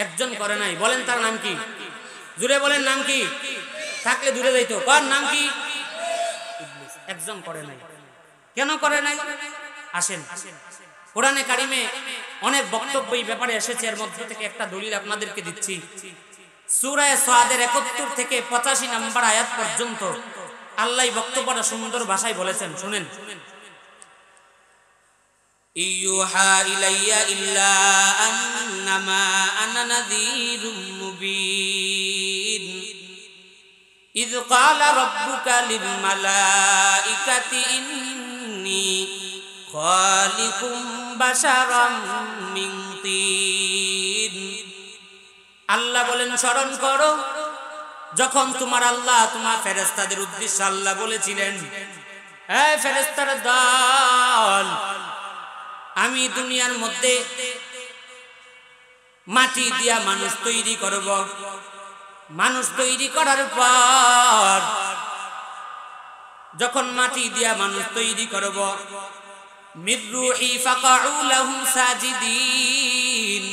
একজন করে নাই। বলেন তার নাম কি? জুড়ে বলেন নাম কি? থাকলে দূরে যাইতো। কার নাম কি? ইবলিস। একজন করে নাই। কেন করে নাই? আসেন, কোরআনে কারিমে অনেক বক্তব্য এই ব্যাপারে এসেছে। এর মধ্যে থেকে একটা দলিল আপনাদেরকে দিচ্ছি। সূরা সাদের 71 থেকে 85 নম্বর আয়াত পর্যন্ত আল্লাহ বক্তব্যটা সুন্দর ভাষায় বলেছেন, শুনেন। ইউহা ইলাইয়া ইল্লা আন্নামা আনা নাযীরুম মুবিন ইয ক্বালা রাব্বুকা লিল মালাইকাতি ইন্নী খালিকুম বাশারাম মিন তিন। আল্লাহ বলেন স্মরণ করো যখন তোমার আল্লাহ তোমার ফেরেশতাদের উদ্দেশ্যে আল্লাহ বলেছিলেন, হে ফেরেশতার দল, আমি দুনিয়ার মধ্যে মাটি দিয়া মানুষ তৈরি করব। মানুষ তৈরি করার পর যখন মাটি দিয়া মানুষ তৈরি করব, মির রূহি ফাকাউ লাহু সাজিদিন।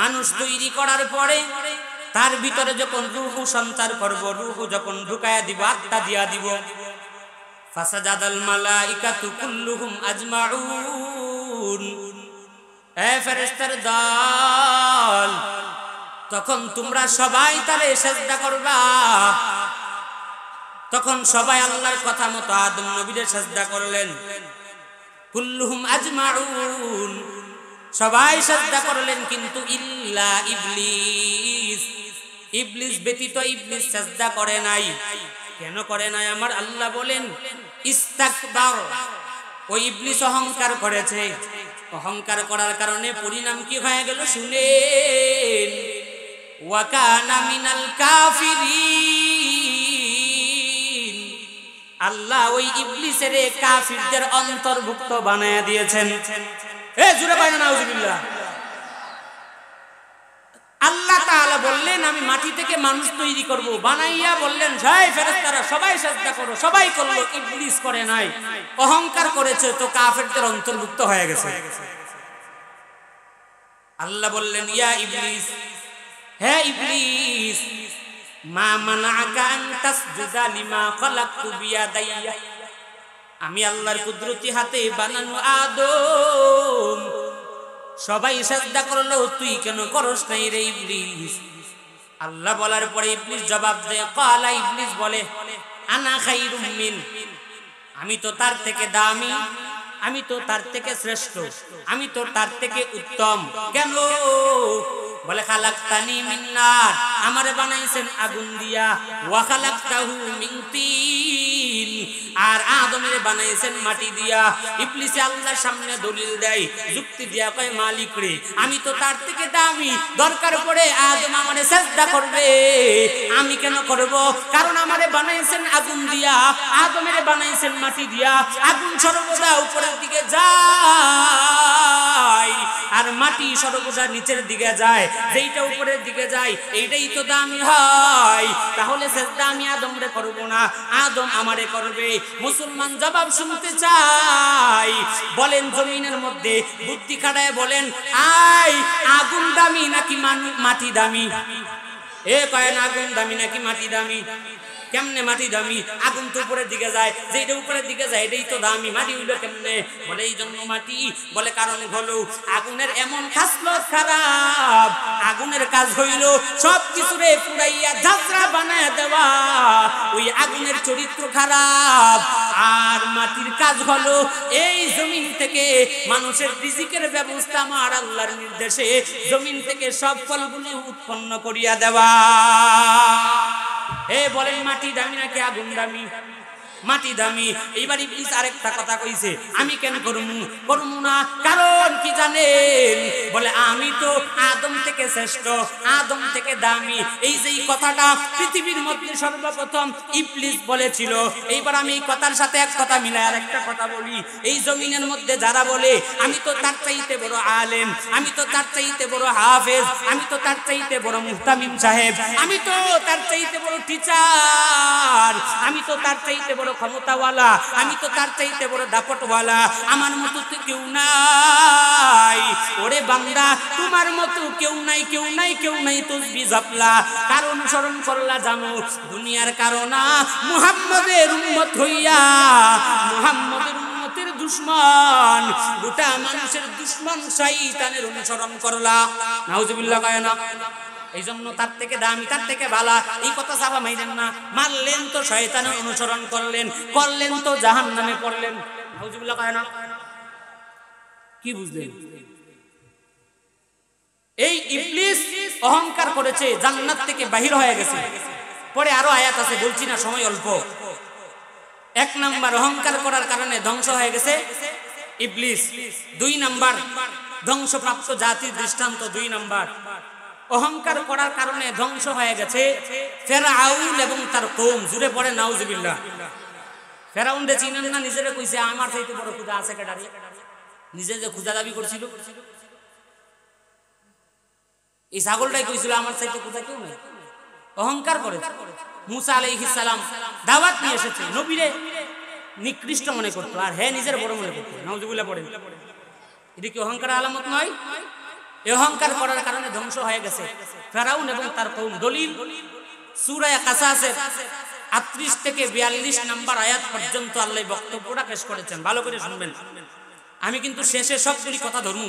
মানুষ তৈরি করার পরে তার ভিতরে যখন রূহু সঞ্চার করব, রূহু যখন ঢুকায়া দিব, আত্মা দিয়া দিব, ফাসাজাদাল মালাইকাতু কুল্লুহুম আজমাউন। হে ফেরেশতার দল, তখন তোমরা সবাই তারে সিজদা করবা। তখন সবাই আল্লাহর কথা মতো আদম নবীরে সিজদা করলেন। কুল্লুহুম আজমাউন, সবাই সিজদা করলেন, কিন্তু ইল্লা ইবলিস, ইবলিস ব্যতীত ইবলিস সিজদা করে নাই। কেন করে নাই? আমার আল্লাহ বলেন ইস্তাকবার, ওই ইবলিস অহংকার করেছে। অহংকার করার কারণে পরিণাম কি হয়ে গেল শুনেন। ওয়া কানা মিনাল কাফিরিন, আল্লাহ ওই ইবলিসের কাফিরদের অন্তর্ভুক্ত বানায়া দিয়েছেন। এ জোরে বাইনা নাউজুবিল্লাহ। আল্লাহ তাআলা বললেন আমি মাটি থেকে মানুষ তৈরি করব, বানাইয়া বললেন যাই ফেরেশতারা সবাই সিজদা করো, সবাই করলো, ইবলিস করে নাই। অহংকার করেছে তো কাফেরদের অন্তর্ভুক্ত হয়ে গেছে। আল্লাহ বললেন ইয়া ইবলিস, হে ইবলিস, মা মানাআকা আন তাসজুদা লিমা খালাকতু বিয়াদাইয়া। আমি আল্লাহর কুদরতি হাতে বানানো আদম, সবাই সিজদা করলো, তুই কেন করস নাই রে ইবলিস? আল্লাহ বলার পরে ইবলিস জবাব দেয়, ক্বালা, ইবলিস বলে, আনা খায়রুম মিন, আমি তো তার থেকে দামি, আমি তো তার থেকে শ্রেষ্ঠ, আমি তো তার থেকে উত্তম। কেন? বলে খালাকতানি মিন নার, আমারে বানাইছেন আগুন দিয়া, ওয়া খালাকতাহু মিন তিন, আর আদমের বানাইছেন মাটি দিয়া। ইবলিসে আল্লাহর সামনে দলিল দেয়, যুক্তি দিয়া কয় মালিক রে, আমি তো তার থেকে দামি, দরকার পড়ে আদম আমারে সিজদা করবে, আমি কেন করব? কারণ আমারে বানাইছেন আগুন দিয়া, আদমের বানাইছেন মাটি দিয়া। আগুন সর্বদা উপরের দিকে যায় আর মাটি সর্বদা নিচের দিকে যায়, যেইটা উপরের দিকে যায় এইটাই তো দামি হয়। তাহলে সিজদা আমি আদমরে করব না, আদম আমারে করবে। মুসলমান জবাব শুনতে চাই, বলেন জমিনের মধ্যে বুদ্ধি খাটায় বলেন, আগুন দামি নাকি মাটি দামি? এ কয়েন আগুন দামি নাকি মাটি দামি? কেমনে মাটি দামি? আগুন তো উপরের দিকে যায়, যেটা উপরের দিকে যায় এটাই তো দামি, মাটি হইলো কেমনে? বলে এই জন্য মাটি। বলে কারণ হলো আগুনের এমন খাসলত খারাপ, আগুনের কাজ হইল সব কিছুরে পুরাইয়া ঝাঁঝরা বানায় দেওয়া, ওই আগুনের চরিত্র খারাপ। আর মাটির কাজ হলো এই জমিন থেকে মানুষের রিজিকের ব্যবস্থা আমার আল্লাহর নির্দেশে জমিন থেকে সব ফলগুলো উৎপন্ন করিয়া দেওয়া। বলেন মাটি দামি নাকি আগুন দামি? মাটি দামি। এইবার ইবলিস আরেকটা কথা কইছে, আমি কেন করমু না? কারণ কি জানেন? বলে আমি তো আদম থেকে শ্রেষ্ঠ, আদম থেকে দামি। এই যে কথাটা পৃথিবীর মধ্যে সর্বপ্রথম ইবলিস বলেছিল। এইবার আমি এই কথার সাথে এক কথা মিলাই আর একটা কথা বলি। এই জমিনের মধ্যে যারা বলে আমি তো তার চাইতে বড় আলেম, আমি তো তার চাইতে বড় হাফেজ, আমি তো তার চাইতে বড় মুহতামিম সাহেব, আমি তো তার চাইতে বড় টিচার, আমি তো তার চাইতে বড় ক্ষমতাওয়ালা, আমি তো তার চাইতে বড় দাপটওয়ালা, আমার মতো তো কেউ নাই। ওরে বান্দা, তোমার মতো কেউ নাই, কেউ নাই, কেউ নাই। তসবিহ জপলা, কার অনুসরণ করলা জানো? দুনিয়ার কারণা মুহাম্মদের উম্মত হইয়া মুহাম্মদের উম্মতের দুশমন, গোটা মানুষের দুশমন শয়তানের অনুসরণ করলা। নাউজুবিল্লাহ কয় না? এই জন্য তার থেকে দামি, তার থেকে ভালা, এই কথা চাপা মাইরেন না। মারলেন তো শয়তানের অনুসরণ করলেন, করলেন তো জাহান্নামে পড়লেন। নাউজুবিল্লাহ কয় না? কি বুঝলেন? এই ইবলিস অহংকার করেছে, জান্নাত থেকে বাহির হয়ে গেছে। পরে আরো আয়াত আছে, বলছি না, সময় অল্প। এক নাম্বার অহংকার করার কারণে ধ্বংস হয়ে গেছে ইবলিস। দুই নাম্বার ধ্বংসপ্রাপ্ত জাতির দৃষ্টান্ত। দুই নাম্বার অহংকার করার কারণে ধ্বংস হয়ে গেছে ফেরাউন এবং তার কওম। জুড়ে পড়ে নাউজুবিল্লাহ। ফেরাউন রে চিনেন না? নিজেরে কইছে আমার চাইতে বড় খোদা আছে কেডারে? নিজে যে খোদা দাবি করছিল, এই ছাগলটাই কইছিল আমার চাইতে খোদা কেউ নাই। অহংকার করেছে। মুসা আলাইহিস সালাম দাওয়াত নিয়ে এসেছে, নবীরে নিকৃষ্ট মনে করতো আর হ্যাঁ নিজের বড় মনে করতো। নাউজুবিল্লাহ পড়েন। এটা কি অহংকার আলামত নয়? এই অহংকার করার কারণে ধ্বংস হয়ে গেছে ফেরাউন এবং তার কওম। দলিল সূরা কাসাসের 38 থেকে 42 নম্বর আয়াত পর্যন্ত আল্লাহ বক্তব্যটা পেশ করেছেন। ভালো করে শুনবেন। আমি কিন্তু শেষে সবগুলি কথা ধরমু,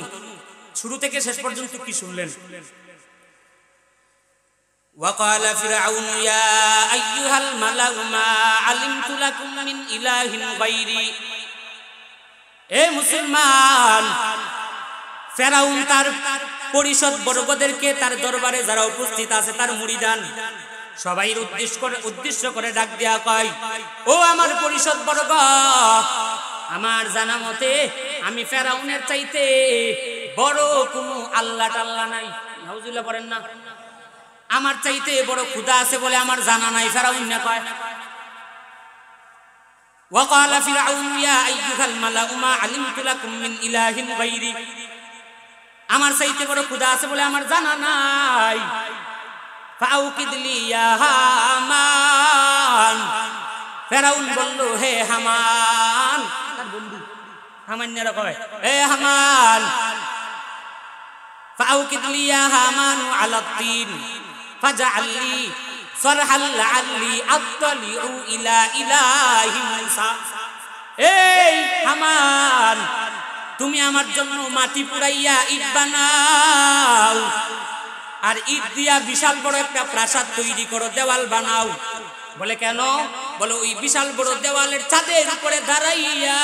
শুরু থেকে শেষ পর্যন্ত কি শুনলেন। وقال فرعون يا أيها الملأ ما علمت لكم من إله غيري। এ মুসলমান, ফেরাউন তার পরিষদ বর্গদেরকে, তার দরবারে যারা উপস্থিত আছে, তার মুরিদান সবাই উদ্দেশ্য করে ডাক দেয়া কয়, ও আমার পরিষদ বর্গ, আমার জানা মতে আমি ফেরাউনের চাইতে বড় কোনো আল্লাহ টাল্লাহ নাই। নাউজুবিল্লাহ পড়েন না? আমার চাইতে বড় খোদা আছে বলে আমার জানা নাই। ফেরাউন না কয়, وقال فرعون يا ايها الملأ ما علمت لكم من اله غيري। আমার চাইতে বড় খোদা আছে বলে আমার জানা নাই। ফাউকিদ লি ইয়া হামান। ফেরাউন বলল, হে হামান, তার বন্ধু হামানরা কয়, হে হামান, ফাউকিদ লি ইয়া হামান আলা তিন ফাজআল লি সরহাল লাআল্লি আত্তালিউ ইলা ইলাহি মূসা। এই হামান, তুমি আমার জন্য মাটি পুরাইয়া ইট বানাও, আর ইট দিয়া বিশাল বড় একটা প্রাসাদ তৈরি করো, দেওয়াল বানাও। বলে কেন? বলে ওই বিশাল বড় দেওয়ালের ছাদের উপরে দাঁড়াইয়া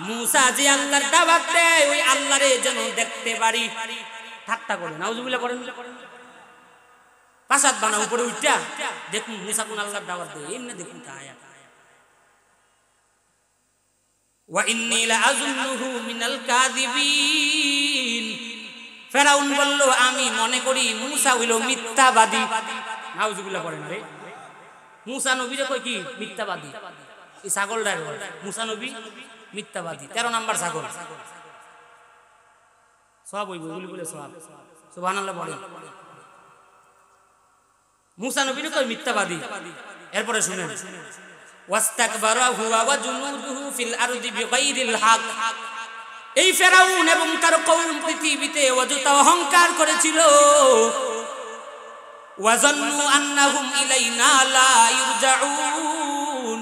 মূসা যে আল্লাহর দাওয়াত দেয়, ওই আল্লাহরে যেন দেখতে পারি। ঠাট্টা করে। নাউজুবিল্লাহ করেন। প্রাসাদ বানাও, উপরে উঠা দেখুন মূসা কোন আল্লাহর দাওয়াত দেয়, এমনি দেখুন তা আয়াত। ওয়া ইন্নী লাআযুন্নুহু মিনাল কাযিবিন। ফেরাউন বলল, আমি মনে করি মূসা হইল মিথ্যাবাদী। নাউজুবিল্লাহ পড়েন রে। মূসা নবীরে কই কি মিথ্যাবাদী? এই ছাগলটা মূসা নবী মিথ্যাবাদী। 13 নাম্বার ছাগল। সব ওই বইগুলি বলে সব সুবহানাল্লাহ পড়েন। মূসা নবীরে কই মিথ্যাবাদী। এরপরে শুনেন, ওয়াস্তাকবারা হুয়া ওয়া জুনুদুহু ফিল আরদি বিগাইরিল হক। এই ফেরাউন এবং তার কওম পৃথিবীতে অযথা অহংকার করেছিল। ওয়াজান্নু আন্নাহুম ইলাইনা লা ইরজাউন,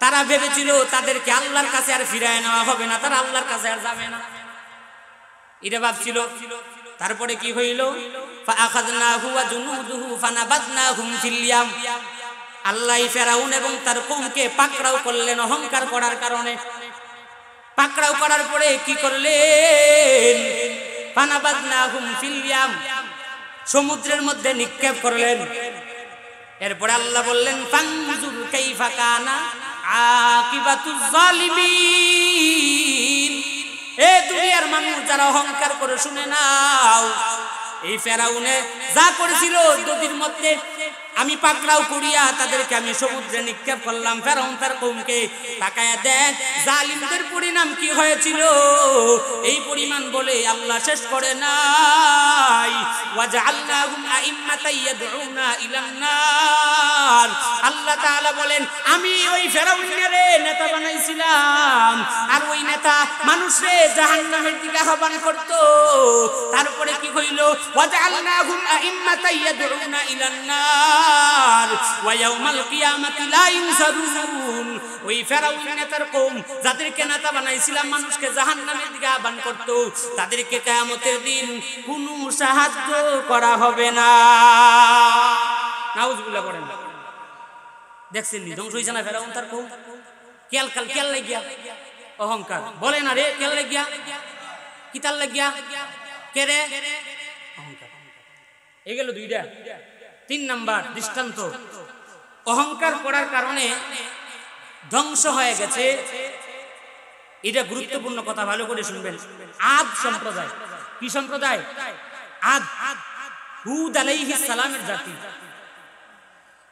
তারা ভেবেছিল তাদেরকে আল্লাহর কাছে আর ফিরায় নেওয়া হবে না, তারা আল্লাহর কাছে আর যাবে না, এটা ভাবছিল। তারপরে কি হইল? ফাআখাযনাহু ওয়া জুনুদুহু ফানাবাদনাহুম ফিল ইয়াম, আল্লাহ ফেরাউন এবং তার কওমকে পাকড়াও করলেন অহংকার করার কারণে। পাকড়াও করার পরে কি করলেন? ফানাবাদনাহুম ফিল ইয়াম, সমুদ্রের মধ্যে নিক্ষেপ করলেন। এরপরে আল্লাহ বললেন ফানজুর কাইফা কানা আকিবাতুজ জালিমিন, এ দুনিয়ার মানুষ যারা অহংকার করে শুনে নাও, এই ফেরাউনে যা করেছিল নদীর মধ্যে আমি পাকড়াও করিয়া তাদেরকে আমি সমুদ্রে নিক্ষেপ করলাম, ফেরাউন তার কওমকে তাকায়া দেখ জালিমদের পরিণাম কি হয়েছিল। এই পরিমাণ বলে আল্লাহ শেষ করে নাই, ওয়াজআলনাহুম আইম্মাতান ইয়াদউনা ইলান নার, আল্লাহ তাআলা বলেন আমি ওই ফেরাউনের নেতা বানাইছিলাম, আর ওই নেতা মানুষে জাহান্নামের দিকে আহ্বান করত। তারপরে কি হইল? ওয়াজআলনাহুম আইম্মাতান ইয়াদউনা ইলান নার ওয়া ইয়াউমাল কিয়ামাতি লা ইউনসারুন, ওই ফেরাউন নেতার কওম যাদেরকে নেতা বানাইছিলাম মানুষকে জাহান্নামের দিকে আহ্বান করত, তাদেরকে কিয়ামতের দিন কোনো সাহায্য করা হবে না। নাউজুবিল্লাহ পড়েন। দেখছেন নি ধ্বংস হইছে না ফেরাউন তার কওম? কেল লাগিয়া অহংকার বলে না রে, কেল লাগিয়া কি তার লাগিয়া কে রে? অহংকার। এই গেল দুইটা। 3 নাম্বার দৃষ্টান্ত, অহংকার করার কারণে ধ্বংস হয়ে গেছে। এটা গুরুত্বপূর্ণ কথা, ভালো করে শুনবেন। আদ সম্প্রদায়, কি সম্প্রদায়? আদ, হুদ আলাইহিস সালামের জাতি।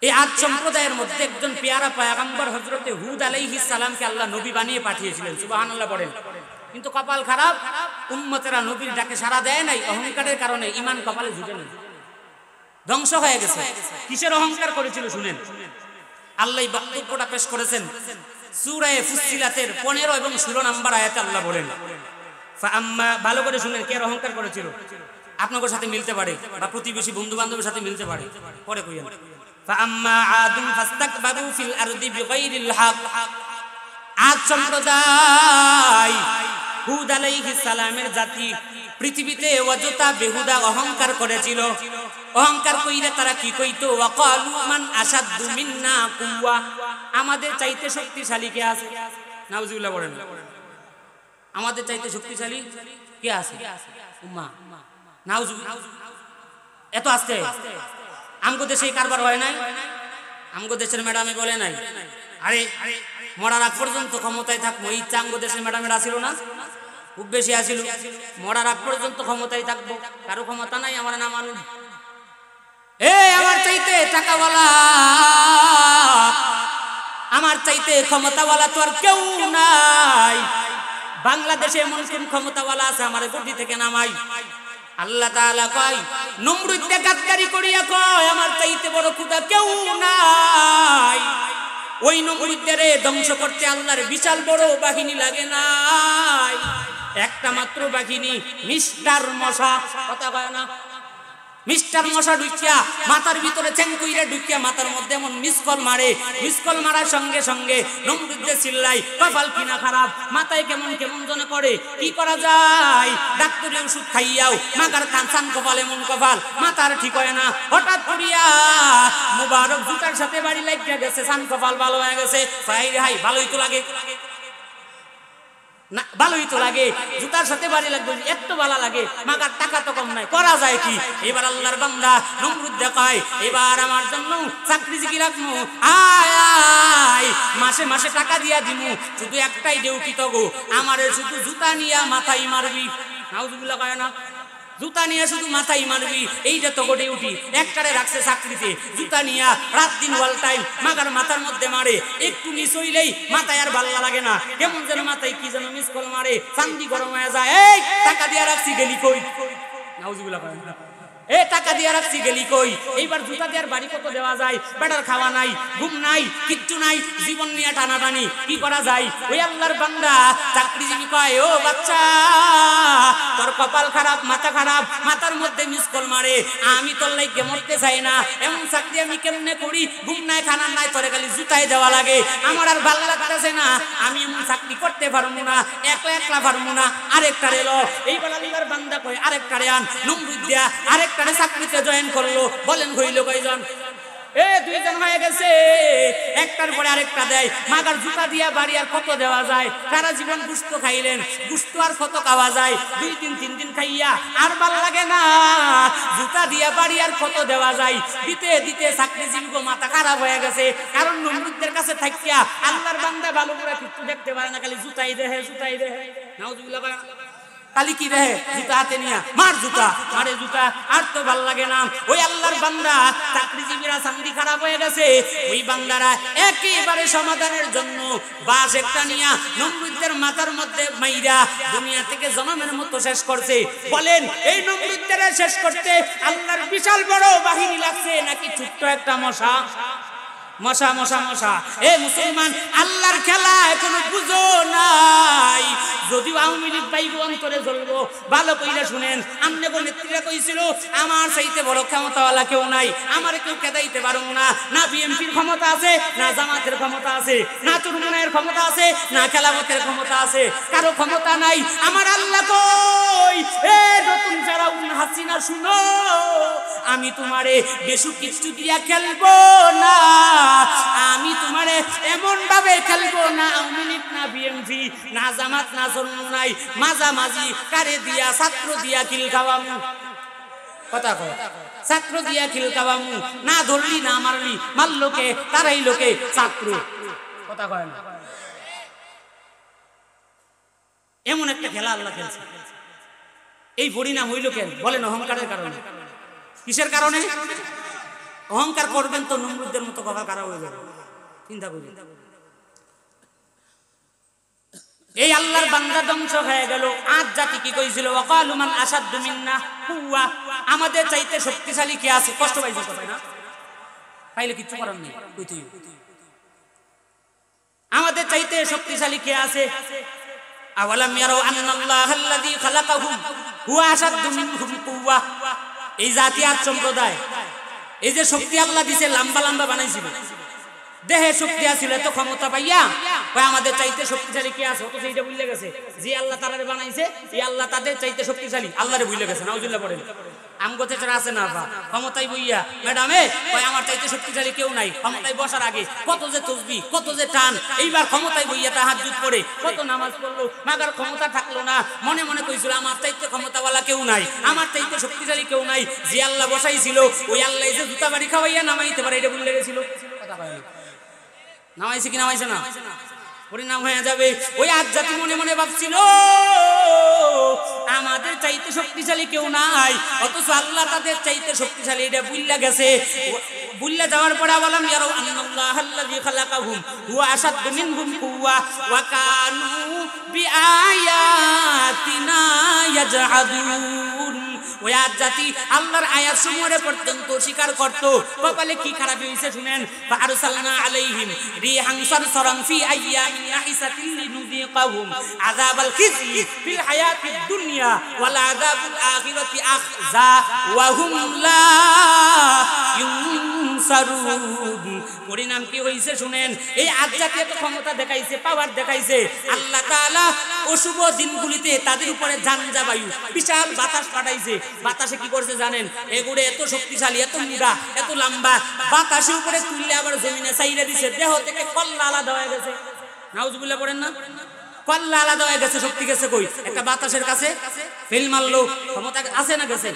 এই আদ সম্প্রদায়ের মধ্যে একজন পেয়ারা পয়গম্বর হযরতে হুদ আলাইহিস সালামকে আল্লাহ নবী বানিয়ে পাঠিয়েছিলেন, সুবহানাল্লাহ বলেন। কিন্তু কপাল খারাপ, উম্মতেরা নবীর ডাকে সাড়া দেয় নাই, অহংকারের কারণে ঈমান কপালে জুটে নাই, ধ্বংস হয়ে গেছে। কিসের অহংকার করেছিল শুনেন। আল্লাহ বক্তব্যটা পেশ করেছেন সূরা ফুসসিলাতের 15 এবং 16 নম্বর আয়াতে। আল্লাহ বলেন ফাআম্মা, ভালো করে শুনেন, কে অহংকার করেছিল? আপনাদের সাথে মিলতে পারে বা প্রতিবেশী বন্ধু বান্ধবের সাথে মিলতে পারে, পরে কইেন। ফাআম্মা আদুম ফাস্তাকবারু ফিল আরদি বিগাইরিল হক, আদ সম্প্রদায় হুদ আলাইহিস সালামের জাতি পৃথিবীতে অযথা বেহুদা অহংকার করেছিল। অহংকার কইরা তারা কি কইতো? ওয়াকালু মান আশাদ্দু মিন্না কুওয়া, আমাদের চাইতে শক্তিশালী কে আছে? নাউজুবিল্লাহ বলেন। আমাদের চাইতে শক্তিশালী কে আছে? উম্মাহ। নাউজুবিল্লাহ। এত আস্তে আমগো দেশে কারবার হয় নাই? আমগো দেশের ম্যাডামে বলে নাই আরে মরার আগ পর্যন্ত ক্ষমতায় থাকবো, এই চাঙ্গো দেশের ম্যাডামের আসিল না? খুব বেশি আসিল। মরার আগ পর্যন্ত ক্ষমতায় থাকবো, কারো ক্ষমতা নাই আমার না মানুষ। আমার চাইতে টাকাওয়ালা, আমার চাইতে ক্ষমতাওয়ালা তো আর কেউ নাই। বাংলাদেশে এমন কোন ক্ষমতাওয়ালা আছে আমার গদি থেকে নামাই? আল্লাহ তাআলা কয়, নমরুদ গাদ্দারি করিয়া কয় আমার চাইতে বড় খোদা কেউ নাই। ওই নমরুদদের ধ্বংস করতে আল্লাহর বিশাল বড় বাহিনী লাগে নাই, একটা মাত্র বাহিনী, মিস্টার মশা। কথা কয় না? মিস্টার মশা ঢুকিয়া মাথার ভিতরে চেঙ্কুইরে ঢুকিয়া মাথার মধ্যে এমন মিসকল মারে, মিসকল মারার সঙ্গে সঙ্গে নমরুদে চিল্লাই, কপাল কিনা খারাপ, মাথায় কেমন কেমন জনে করে, কি করা যায়? ডাক্তারি ওষুধ খাইয়াও মাথার কানসান কপাল এমন কপাল, মাথার ঠিক হয় না। হঠাৎ করিয়া মুবারক জুতার সাথে বাড়ি লাগিয়া গেছে, সান কপাল ভালো হয়ে গেছে। হাই ভালোই তো লাগে না, ভালোই তো লাগে, জুতার সাথে বাড়ি লাগবে, এত ভালো লাগে, মাগার টাকা তো কম নাই, করা যায় কি? এবার আল্লাহর বান্দা নমরুদ দেখায়, এবার আমার জন্য চাকরি জিকি রাখবো, আয় আয় মাসে মাসে টাকা দিয়া দিমু, শুধু একটাই ডিউটি তো গো, আমারে শুধু জুতা নিয়া মাথায় মারবি। নাউজুবিল্লাহ কয় না? জুতা নিয়ে শুধু মাথায় মারবি, এইটা তো ডিউটি। একটারে রাখছে চাকরিতে, জুতা নিয়া রাত দিন ওয়াল টাইম মাগার মাথার মধ্যে মারে, একটু মিস হইলেই মাথায় আর ভালো লাগে না, কেমন যেন মাথায় কি যেন মিস কল মারে, চান্দি গরম হয়ে যায়। এই টাকা দিয়া রাখছি গেলি কই? নাউজুবিল্লাহ কয় না? টাকা দিয়ে রাখছি গেলি কই? এইবার জুতা দেওয়ার বাড়ি কত দেওয়া যায়? বেটার খাওয়া নাই, ঘুম নাই, কিচ্ছু নাই, জীবন নিয়ে টানাটানি, কি করা যায়? ওই আল্লাহর বান্দা চাকরিজীবী কয়, ও বাচ্চা তোর কপাল খারাপ, মাথা খারাপ, মাথার মধ্যে মিসকল মারে, আমি তোর লাইগে মরতে চাই না, এমন চাকরি আমি কেমনে করি, ঘুম নাই খানা নাই, তোরে খালি জুতাই দেওয়া লাগে, আমার আর ভালো লাগতেছে না, আমি এমন চাকরি করতে পারবো না, একলা একলা পারবো না, আরেকটা রেলো। এইবার আল্লাহর বান্দা কই আরেকটারে আন, নমরুদ দিয়া আরেকটারে চাকরিতে জয়েন করলো। বলেন হইল কয়জন? দুইজন হয়ে গেছে, একটার পরে আরেকটা দেয়। মাগার জুতা দিয়া বাড়ি আর কত দেওয়া যায়? সারা জীবন গুস্ত খাইলেন, গুস্ত আর কত খাওয়া যায়? 2 দিন 3 দিন খাইয়া আর ভাল লাগে না, জুতা দিয়া বাড়ি আর কত দেওয়া যায়? দিতে দিতে চাকরিজীবী মাথা খারাপ হয়ে গেছে, কারণ নমরুদদের কাছে থাকিয়া আল্লাহর বান্দা ভালো করে কিছু দেখতে পারে না, খালি জুতাই দেহে, জুতাই দেহে। নাউজুবিল্লাহ, খালি কি দেহে? জুতা হাতে নিয়া মার, জুতা মারে, জুতা। আর তো ভাল লাগে না। ওই আল্লাহর বান্দা চাকরিজীবীরা চাকরি খারাপ হয়ে গেছে, ওই বান্দারা একেবারে সমাধানের জন্য বাস একটা নিয়া নমরুদদের মাথার মধ্যে মাইরা দুনিয়া থেকে জনমের মতো শেষ করছে। বলেন এই নমরুদদের শেষ করতে আল্লাহর বিশাল বড় বাহিনী লাগছে নাকি ছোট্ট একটা মশা? মশা মশা মশা। এ মুসলমান, আল্লাহর খেলা এখনো বুঝো নাই। যদিও আওয়ামী লীগ পাইব অন্তরে জ্বলবো, ভালো কইরা শুনেন। আমনে কোন নেত্রীরা কইছিল আমার চাইতে বড় ক্ষমতাওয়ালা কেউ নাই, আমার কেউ কেদাইতে পারবো না। না বিএনপির ক্ষমতা আছে, না জামাতের ক্ষমতা আছে, না চরমনায়ের ক্ষমতা আছে, না খেলাফতের ক্ষমতা আছে, কারো ক্ষমতা নাই। আমার আল্লাহ কই, এ নতুন যারা হাসিনা শুনো, আমি তোমারে বেশু কিছু দিয়া খেলবো না, আমি তোমারে এমন ভাবে খেলবো না, আওয়ামী লীগ না বিএনপি না জামাত না চরমনাই, মাঝামাঝি কারে দিয়া ছাত্র দিয়া কিল খাওয়ামু। কথা কয়, ছাত্র দিয়া কিল খাওয়ামু, না ধরলি না মারলি, মারলোকে তারাই লোকে ছাত্র। কথা কয় না? এমন একটা খেলা আল্লাহ খেলছে। এই পরিণাম হইল কেন? বলেন অহংকারের কারণে। কিসের কারণে? অহংকার করবেন তো নমরুদদের মতো কপাল খারাপ হয়ে যাবে। চিন্তা করি, এই আল্লাহর বান্দা ধ্বংস হয়ে গেল। আজ জাতি কি কইছিল? ওয়াকালু মান আসাদ্দু মিন্না কুওয়া, আমাদের চাইতে শক্তিশালী কে আছে? কষ্ট পাইছো তো, তাই না? পাইলে কিচ্ছু করার নেই, কইতেই আমাদের চাইতে শক্তিশালী কে আছে? আওয়ালাম ইয়ারাউ আন্নাল্লাহাল্লাযী খালাকাহুম হুয়া আসাদ্দু মিনহুম কুওয়া। এই জাতি আর সম্প্রদায়, এই যে শক্তি আল্লাহ দিছে, লম্বা লম্বা বানাইছিল, দেহে শক্তি আছিল, এত ক্ষমতা পাইয়া আমাদের চাইতে শক্তিশালী কে আছে? অথচ এইটা ভুলে গেছে যে আল্লাহ তারারে বানাইছে, এই আল্লাহ তাদের চাইতে শক্তিশালী, আল্লাহরে ভুলে গেছে। নাউজুবিল্লাহ পড়েন। আমগো চেচারা আছে না বা ক্ষমতায় বইয়া ম্যাডামে কয় আমার চাইতে শক্তিশালী কেউ নাই। ক্ষমতায় বসার আগে কত যে তসবিহ, কত যে টান, এইবার ক্ষমতায় বইয়া তাহাজ্জুদ পড়ে কত নামাজ পড়লো, মাগার ক্ষমতা থাকলো না, মনে মনে কইছিল আমার চাইতে ক্ষমতাওয়ালা কেউ নাই, আমার চাইতে শক্তিশালী কেউ নাই। যে আল্লাহ বসাইছিল ওই আল্লাহ যে জুতা বাড়ি খাওয়াইয়া নামাইতে পারে, এটা ভুলে গেছিল। কথা কয় না? নামাইছে কি নামাইছে না? পরিণাম হয়ে যাবে। ওই আজ জাতি মনে মনে ভাবছিল আমাদের চাইতে শক্তিশালী কেউ নাই, অথচ আল্লাহ তাদের চাইতে শক্তিশালী, এটা বুইল্লা গেছে। বুইল্লা যাওয়ার পরে আওয়ালাম ইয়ারাউ আন্নাল্লাহাল্লাযী খালাকাহুম হুয়া আসাদ্দু মিনহুম কুওয়া ওয়া কানু বিআয়াতিনা ইয়াজহাদুন। ওই আজ জাতি আল্লাহর আয়াত সমূহ পর্যন্ত স্বীকার করত। কপালে কি খারাপ হয়েছে শুনেন। ফাআরসালনা আলাইহিম রিহান সারসারান ফি আইয়ামিন নাহিসাতিন লিনুযিকাহুম আযাবাল খিজি ফিল হায়াতিদ দুনিয়া ওয়াল আযাবুল আখিরাতি আখযা ওয়া হুম লা ইউনসারুন। পরিণাম কি হইছে শুনেন। এই আজ জাতি এত ক্ষমতা দেখাইছে, পাওয়ার দেখাইছে, আল্লাহ তাআলা অশুভ দিনগুলিতে তাদের উপরে ঝঞ্ঝা বায়ু, বিশাল বাতাস পাঠাইছে। বাতাসে কি করছে জানেন? এগুলো এত শক্তিশালী, এত মুড়া, এত লম্বা, বাতাসের উপরে তুললে আবার জমিনে ছাইড়ে দিছে, দেহ থেকে কল্লা আলাদা হয়ে গেছে। নাউজুবিল্লাহ পড়েন না? কল্লা আলাদা হয়ে গেছে। শক্তি গেছে কই? একটা বাতাসের কাছে ফেল মারলো, ক্ষমতা আছে না গেছে?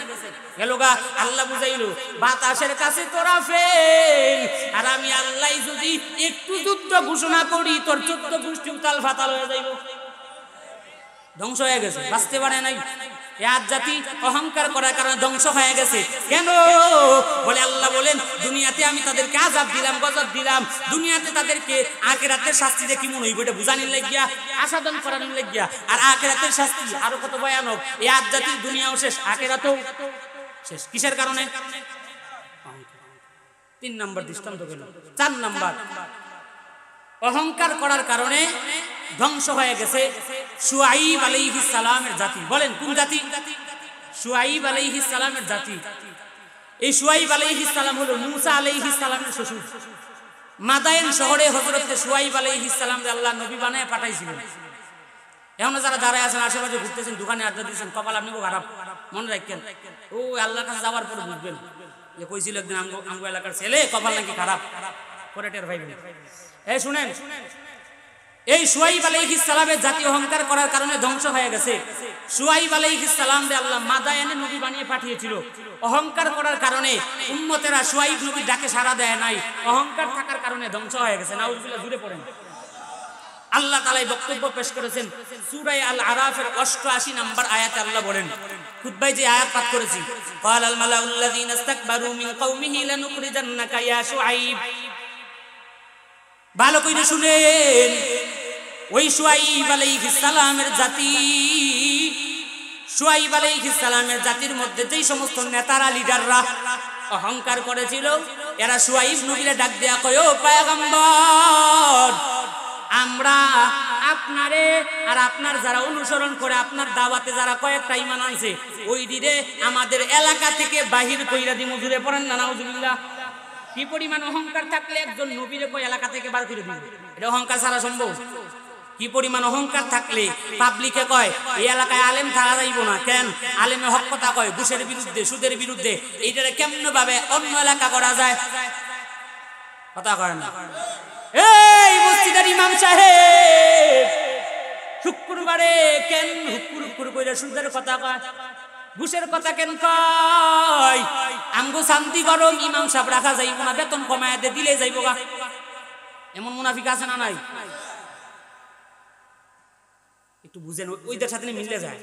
গেলগা। আল্লাহ বুঝাইলো বাতাসের কাছে তোরা ফেল, আর আমি আল্লাহ যদি একটু যুদ্ধ ঘোষণা করি তোর 14 গোষ্ঠী উতাল ফাতাল হয়ে যাইব। ধ্বংস হয়ে গেছে, বাঁচতে পারে নাই। আজ জাতি অহংকার করার কারণে ধ্বংস হয়ে গেছে। কেন? বলে আল্লাহ বলেন দুনিয়াতে আমি তাদেরকে আযাব দিলাম, গজব দিলাম, দুনিয়াতে তাদেরকে আখিরাতের শাস্তি যে কি মনে হইব এটা বুঝানির লাগিয়া, আসাদন করানোর লাগিয়া। আর আখিরাতের শাস্তি আরো কত ভয়ানক। এই আজ জাতির দুনিয়াও শেষ, আখিরাতও শেষ। কিসের কারণে? 3 নম্বর দৃষ্টান্ত গেল। 4 নম্বর, অহংকার করার কারণে ধ্বংস হয়ে গেছে শুআইব আলাইহিস সালামের জাতি। বলেন কোন জাতি? শুআইব আলাইহিস সালামের জাতি। এই শুআইব আলাইহিস সালাম হলো মূসা আলাইহিস সালামের শ্বশুর। মাদায়েন শহরে হযরত শুআইব আলাইহিস সালামকে আল্লাহ নবী বানায় পাঠাইছিলেন। এখন যারা দাঁড়ায় আছেন, আশেপাশে ঘুরতেছেন, দোকানে আড্ডা দিচ্ছেন, কপাল আপনি খারাপ, মনে রাখেন ও আল্লাহর কাছে যাওয়ার পরে বুঝবেন যে কইছিল একদিন আমগো এলাকার ছেলে কপাল নাকি খারাপ, পরে টের পাইবেন। এই শুনেন, এই শুআইব আলাইহিস সালামের জাতি অহংকার করার কারণে ধ্বংস হয়ে গেছে। শুআইব আলাইহিস সালামকে আল্লাহ মাদায়েনে নবী বানিয়ে পাঠিয়েছিল। অহংকার করার কারণে উম্মতেরা শুআইব নবীর ডাকে সাড়া দেয় নাই, অহংকার থাকার কারণে ধ্বংস হয়ে গেছে। নাউজুবিল্লাহ, জুড়ে পড়েন। আল্লাহ তাআলা বক্তব্য পেশ করেছেন সূরা আল আরাফের 88 নম্বর আয়াতে। আল্লাহ বলেন, খুতবায় যে আয়াত পাঠ করেছি, ক্বালাল মালাউল্লাযীনা ইসতাকবারু মিন কওমিহি লানুখরিজান্নাকা ইয়া শুআইব। ভালো করে শুনেন, ওই শুআইব আলাইহিস সালামের জাতি, শুআইব আলাইহিস সালামের জাতির মধ্যে যেই সমস্ত নেতারা, লিডাররা অহংকার করেছিল, এরা শুআইব নবীরে ডাক দেয়া কয়, ও পয়গম্বর, আমরা আপনারে আর আপনার যারা অনুসরণ করে আপনার দাওয়াতে যারা কয়েকটা ঈমান আনছে, ওই দিনে আমাদের এলাকা থেকে বাহির কইরা দিমু। জুড়ে পড়েন না নাউজুবিল্লাহ। কি পরিমাণ অহংকার থাকলে একজন নবীরে কয় এলাকা থেকে বার করে দিবে? এটা অহংকার ছাড়া সম্ভব? কি পরিমাণ অহংকার থাকলে পাবলিকে কয় এই এলাকায় আলেম থাকা যাইব না, কেন? আলেমে হক কথা কয়, ঘুষের বিরুদ্ধে, সুদের বিরুদ্ধে। এইটারে কেমন ভাবে অন্য এলাকা করা যায়? কথা কয় না। এই মসজিদের ইমাম সাহেব শুক্রবারে কেন হুকুর কইরা সুদের কথা কয়, ঘুষের কথা কেন কয়? আমগো শান্তি গরম, ইমাম সাহেব রাখা যাইব না, বেতন কমায় দে, দিলে যাইব গা। এমন মুনাফিক আছে না নাই? একটু বুঝেন, ওইদের সাথে মিলে যায়,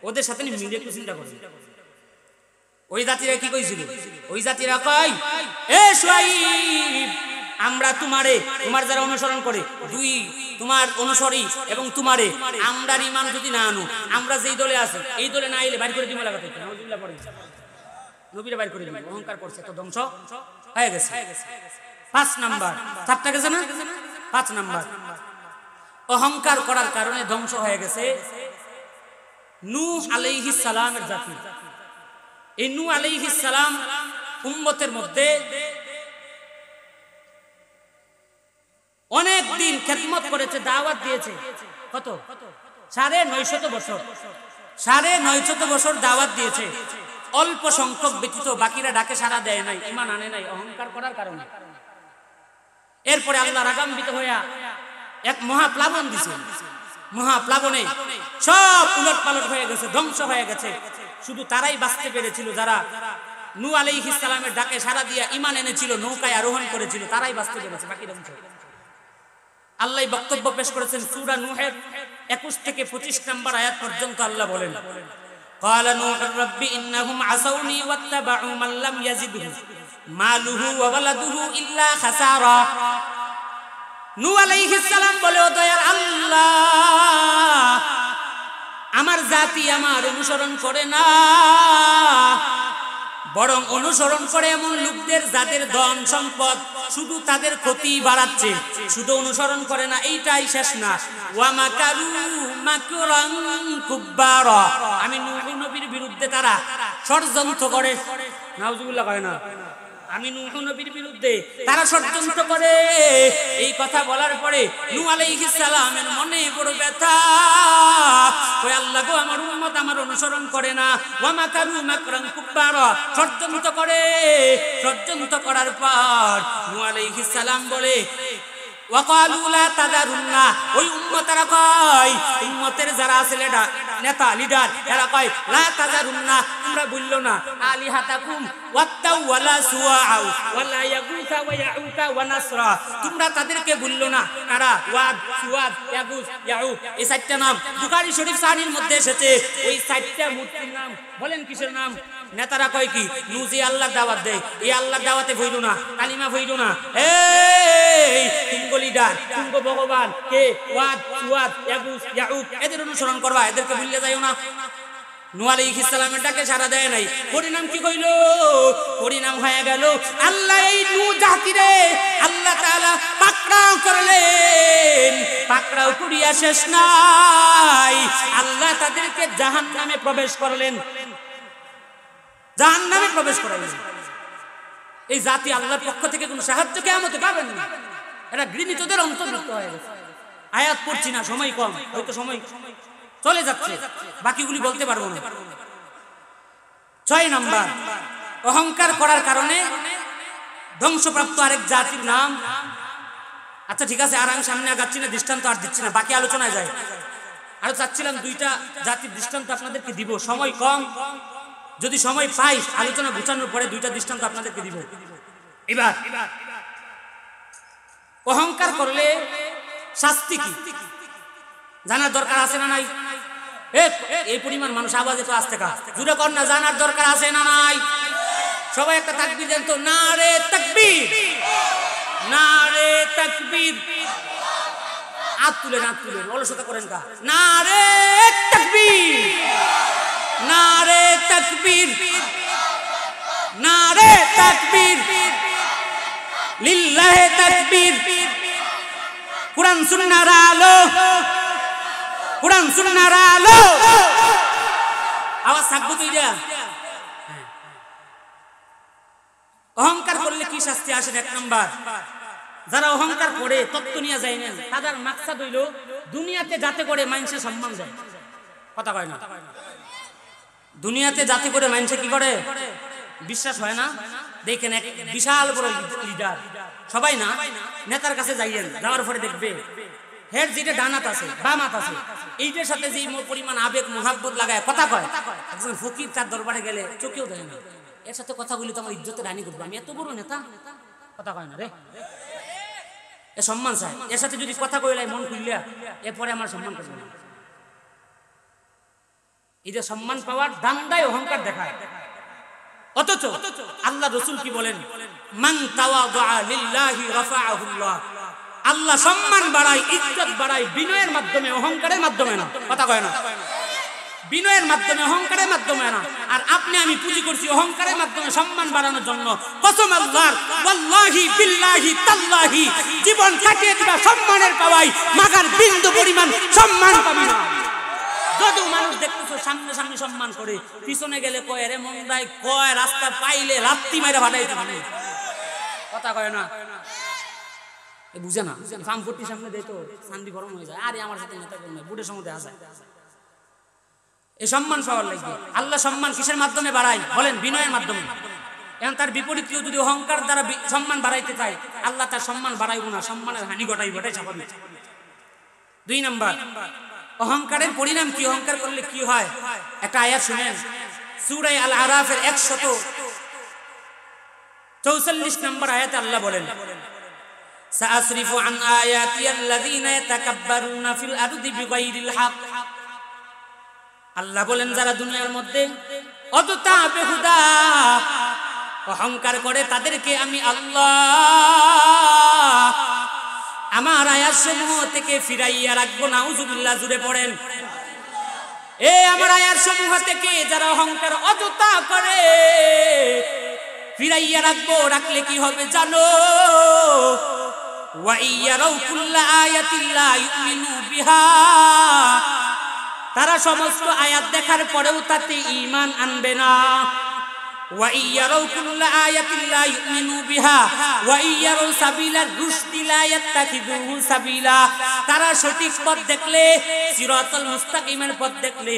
ওদের সাথে মিলে একটু চিন্তা করেন। ওই জাতিরা কি কইছিল? ওই জাতিরা কয়, এ শুআইব, আমরা তোমারে, তোমার যারা অনুসরণ করে, দুই তোমার অনুসরী এবং তোমারে, আমরা ঈমান যদি না আনো, আমরা যেই দলে আছি এই দলে না আইলে বাইর করে দিব লাগাতে। নাউজুবিল্লাহ পড়ে নবীরে বাইর করে দিব। অহংকার করছে তো ধ্বংস হয়ে গেছে। 5 নাম্বার, চারটা গেছে না? 5 নাম্বার, অহংকার করার কারণে ধ্বংস হয়ে গেছে নূহ আলাইহিস সালামের জাতি। এই নূহ আলাইহিস সালাম উম্মতের মধ্যে অনেক দিন খেদমত করেছে, দাওয়াত দিয়েছে। কত? 950 বছর। 950 বছর দাওয়াত দিয়েছে। অল্প সংখ্যক ব্যতীত বাকিরা ডাকে সাড়া দেয় নাই, ঈমান আনে নাই, অহংকার করার কারণে। এরপরে আল্লাহ রাগান্বিত হইয়া এক মহাপ্লাবন দিছে। মহাপ্লাবনে সব উলটপালট হয়ে গেছে, ধ্বংস হয়ে গেছে। শুধু তারাই বাঁচতে পেরেছিল যারা নূহ আলাইহিস সালামের ডাকে সাড়া দিয়া ঈমান এনেছিল, নৌকায় আরোহণ করেছিল, তারাই বাঁচতে পেরেছে, বাকি ধ্বংস। আল্লাহ বক্তব্য পেশ করেছেন সূরা নূহের 21 থেকে 25 নম্বর আয়াত পর্যন্ত। আল্লাহ বলেন, ক্বালা নূহু রাব্বি ইন্নাহুম আসাউনি ওয়াত্তাবাউ মান লাম ইয়াজিদহু মালুহু ওয়া ওয়ালাদুহু ইল্লা খাসারা। নূহ আলাইহিস সালাম বলে, ও দয়ার আল্লাহ, আমার জাতি আমার অনুসরণ করে না, বরং অনুসরণ করে এমন লোকদের যাদের ধন সম্পদ শুধু তাদের ক্ষতি বাড়াচ্ছে। শুধু অনুসরণ করে না, এইটাই শেষ না, ওয়া মাকারু মাকরান কুব্বারা। আমি নূহ নবীর বিরুদ্ধে তারা ষড়যন্ত্র করে। নাউজুবিল্লাহ কয় না? আমি নূহ নবীর বিরুদ্ধে তারা ষড়যন্ত্র করে। এই কথা বলার পরে নূহ আলাইহিস সালামের মনে বড় ব্যথা। কয়, আল্লাহ গো, আমার উম্মত আমার অনুসরণ করে না। ওয়া মাকারু মাকরান কুব্বারা, ষড়যন্ত্র করে। ষড়যন্ত্র করার পর নূহ আলাইহিস সালাম বলে, ওয়াকালু লা তাযারুন্না। ওই উম্মতেরা কয়, উম্মতের যারা আছে নেতা, লিডার, এরা কয়, লা তাযারুন্না, তোমরা বললো না, আলিহাতাকুম ওয়াত্তাউ ওয়ালা সুআউ ওয়ালা ইয়াগুসা ওয়া ইয়াউকা ওয়া নাসরা। তোমরা তাদেরকে বললো না, কারা? ওয়াদ, সুআদ, ইয়াগুস, ইয়াউক, এই 4টা নাম বুখারী শরীফ সাহিহর মধ্যে এসেছে। ওই 4টা মূর্তির নাম। বলেন কিসের নাম? নেতারা কয় কি? নূহ যে আল্লাহর দাওয়াত দেয়, এই আল্লাহর দাওয়াতে ভইরো না, কালিমা ভইরো না। এই তুমগো লিডার, তুমগো ভগবান কে? ওয়াদ, সুআদ, ইয়াগুস, ইয়াউক, এদের অনুসরণ করবা, এদেরকে ভুলে যাইও না। নূহ আলাইহিস সালামের ডাকে সাড়া দেয় নাই, পরিণাম কি হইল? পরিণাম হয়ে গেল আল্লাহ এই নূহ জাতিরে আল্লাহ তাআলা পাকড়াও করলেন। পাকড়াও করিয়া শেষ নাই, আল্লাহ তাদেরকে জাহান্নামে প্রবেশ করলেন, জাহান্নামে প্রবেশ করালেন। এই জাতি আল্লাহর পক্ষ থেকে কোনো সাহায্য কিয়ামতে পাবেন না, এরা ঘৃণিতদের অন্তর্ভুক্ত হয়ে গেছে। আয়াত পড়ছি না, সময় কম, হয়তো সময় চলে যাচ্ছে, বাকিগুলি বলতে পারবো না। 6 নাম্বার, অহংকার করার কারণে ধ্বংসপ্রাপ্ত আরেক জাতির নাম। আচ্ছা ঠিক আছে, আর আমি সামনে আগাচ্ছি না, দৃষ্টান্ত আর দিচ্ছি না, বাকি আলোচনায় যায়। আরো চাচ্ছিলাম 2টা জাতির দৃষ্টান্ত আপনাদেরকে দিব, সময় কম, যদি সময় পাই আলোচনা গুছানোর পরে 2টা দৃষ্টান্ত আপনাদেরকে দিব। এবার অহংকার করলে শাস্তি কি জানার দরকার আছে না নাই? এই পরিমাণ মানুষ, আওয়াজ একটু আস্তে কা, জুড়ে কর না, জানার দরকার আছে না নাই? সবাই একটা তাকবীর দেন তো, নারে তাকবীর, নারে তাকবীর। হাত তুলেন, হাত তুলেন, অলসতা করেন কা। নারে তাকবীর, নারে তাকবীর, নারে তাকবীর, লিল্লাহে তাকবীর। কুরআন সুন্নাহর আলো, কুরআন সুন্নাহর আলো। আওয়াজ থাকবো তো এটা। অহংকার করলে কি শাস্তি আসে? 1 নাম্বার, যারা অহংকার করে তত্ত্ব নিয়ে যায় না, তাদের মাকসাদ হইল দুনিয়াতে যাতে করে মানুষের সম্মান দেয়। কথা কয় না, দুনিয়াতে যাতে করে মানুষে কি করে বিশ্বাস হয় না। দেখেন এক বিশাল বড় লিডার, সবাই না নেতার কাছে যাইয়েন, যাওয়ার পরে দেখবে হের যেটা ডানাত আছে বামাত আছে, এইটার সাথে যে পরিমাণ আবেগ মোহাব্বত লাগায় কথা কয়, একজন ফকির তার দরবারে গেলে চোখেও দেয় না, এর সাথে কথাগুলি তো আমার ইজ্জতের হানি করবে, আমি এত বড় নেতা। কথা কয় না রে, এ সম্মান চায়, এর সাথে যদি কথা কইলাই মন খুললিয়া এরপরে আমার সম্মান করবে না। এই যে সম্মান পাওয়ার দান্দায় অহংকার দেখায়। অথচ আল্লাহ রাসূল কি বলেন? মান তাওয়াদা লিল্লাহি রাফাআহুল্লাহ। আল্লাহ সম্মান বাড়ায়, ইজ্জত বাড়ায় বিনয়ের মাধ্যমে, অহংকারের মাধ্যমে না। কথা কয় না, বিনয়ের মাধ্যমে, অহংকারের মাধ্যমে না। আর আপনি আমি পুঁজি করছি অহংকারের মাধ্যমে সম্মান বাড়ানোর জন্য। কসম আল্লাহর, ওয়াল্লাহি বিল্লাহি তাল্লাহি, জীবন কাটিয়ে দিবা সম্মানের পাওয়াই, মাগার বিন্দু পরিমাণ সম্মান পাবি না। যত মানুষ দেখতেছো সামনে সামনে সম্মান করে, পিছনে গেলে কয় রে মন দেয়, কয় রাস্তা পাইলে লাত্তি মাইরা ফাটাইতে পারে। কথা কয় না, বুঝে না, ফার্মপট্টির সামনে দেয় তো শান্তি গরম হয়ে যায়। আরে আমার সাথে নেতা করবে, বুড়ের সময় আসে। এই সম্মান পাওয়ার লাগবে। আল্লাহ সম্মান কিসের মাধ্যমে বাড়ায় বলেন? বিনয়ের মাধ্যমে। এখন তার বিপরীত কেউ যদি অহংকার দ্বারা সম্মান বাড়াইতে চায়, আল্লাহ তার সম্মান বাড়াইব না, সম্মানের হানি ঘটাইব, এটাই স্বাভাবিক। 2 নাম্বার, অহংকারের পরিণাম কি? অহংকার করলে কি হয়? একটা আয়াত শুনেন, সূরা আল আরাফের 144 নম্বর আয়াতে আল্লাহ বলেন, সাআসরিফু আন আয়াতি আল্লাযীনা ইয়াতাকাব্বারুনা ফিল আরদি বিগাইরিল হক। আল্লাহ বলেন যারা দুনিয়ার মধ্যে অযথা বেহুদা অহংকার করে, তাদেরকে আমি আল্লাহ আমার আয়াত সমূহ থেকে ফিরাইয়া রাখবো। নাউজুবিল্লাহ, জুড়ে পড়েন। আমার আয়াত সমূহ থেকে যারা অহংকার অযথা করে ফিরাইয়া রাখবো। রাখলে কি হবে জানো? ওয়া ইয়ারাউ কুল্লা আয়াতিন লা ইউমিনু বিহা, তারা সমস্ত আয়াত দেখার পরেও তাতে ঈমান আনবে না। ওয়া ইয়ারাউ কুল্লা আয়াতিন লা ইউমিনু বিহা ওয়া ইয়ারাউ সাবিলার রুশদি লা ইয়াত্তাখিযুহু সাবিলা, তারা সঠিক পথ দেখলে, সিরাতাল মুস্তাকিমের পথ দেখলে,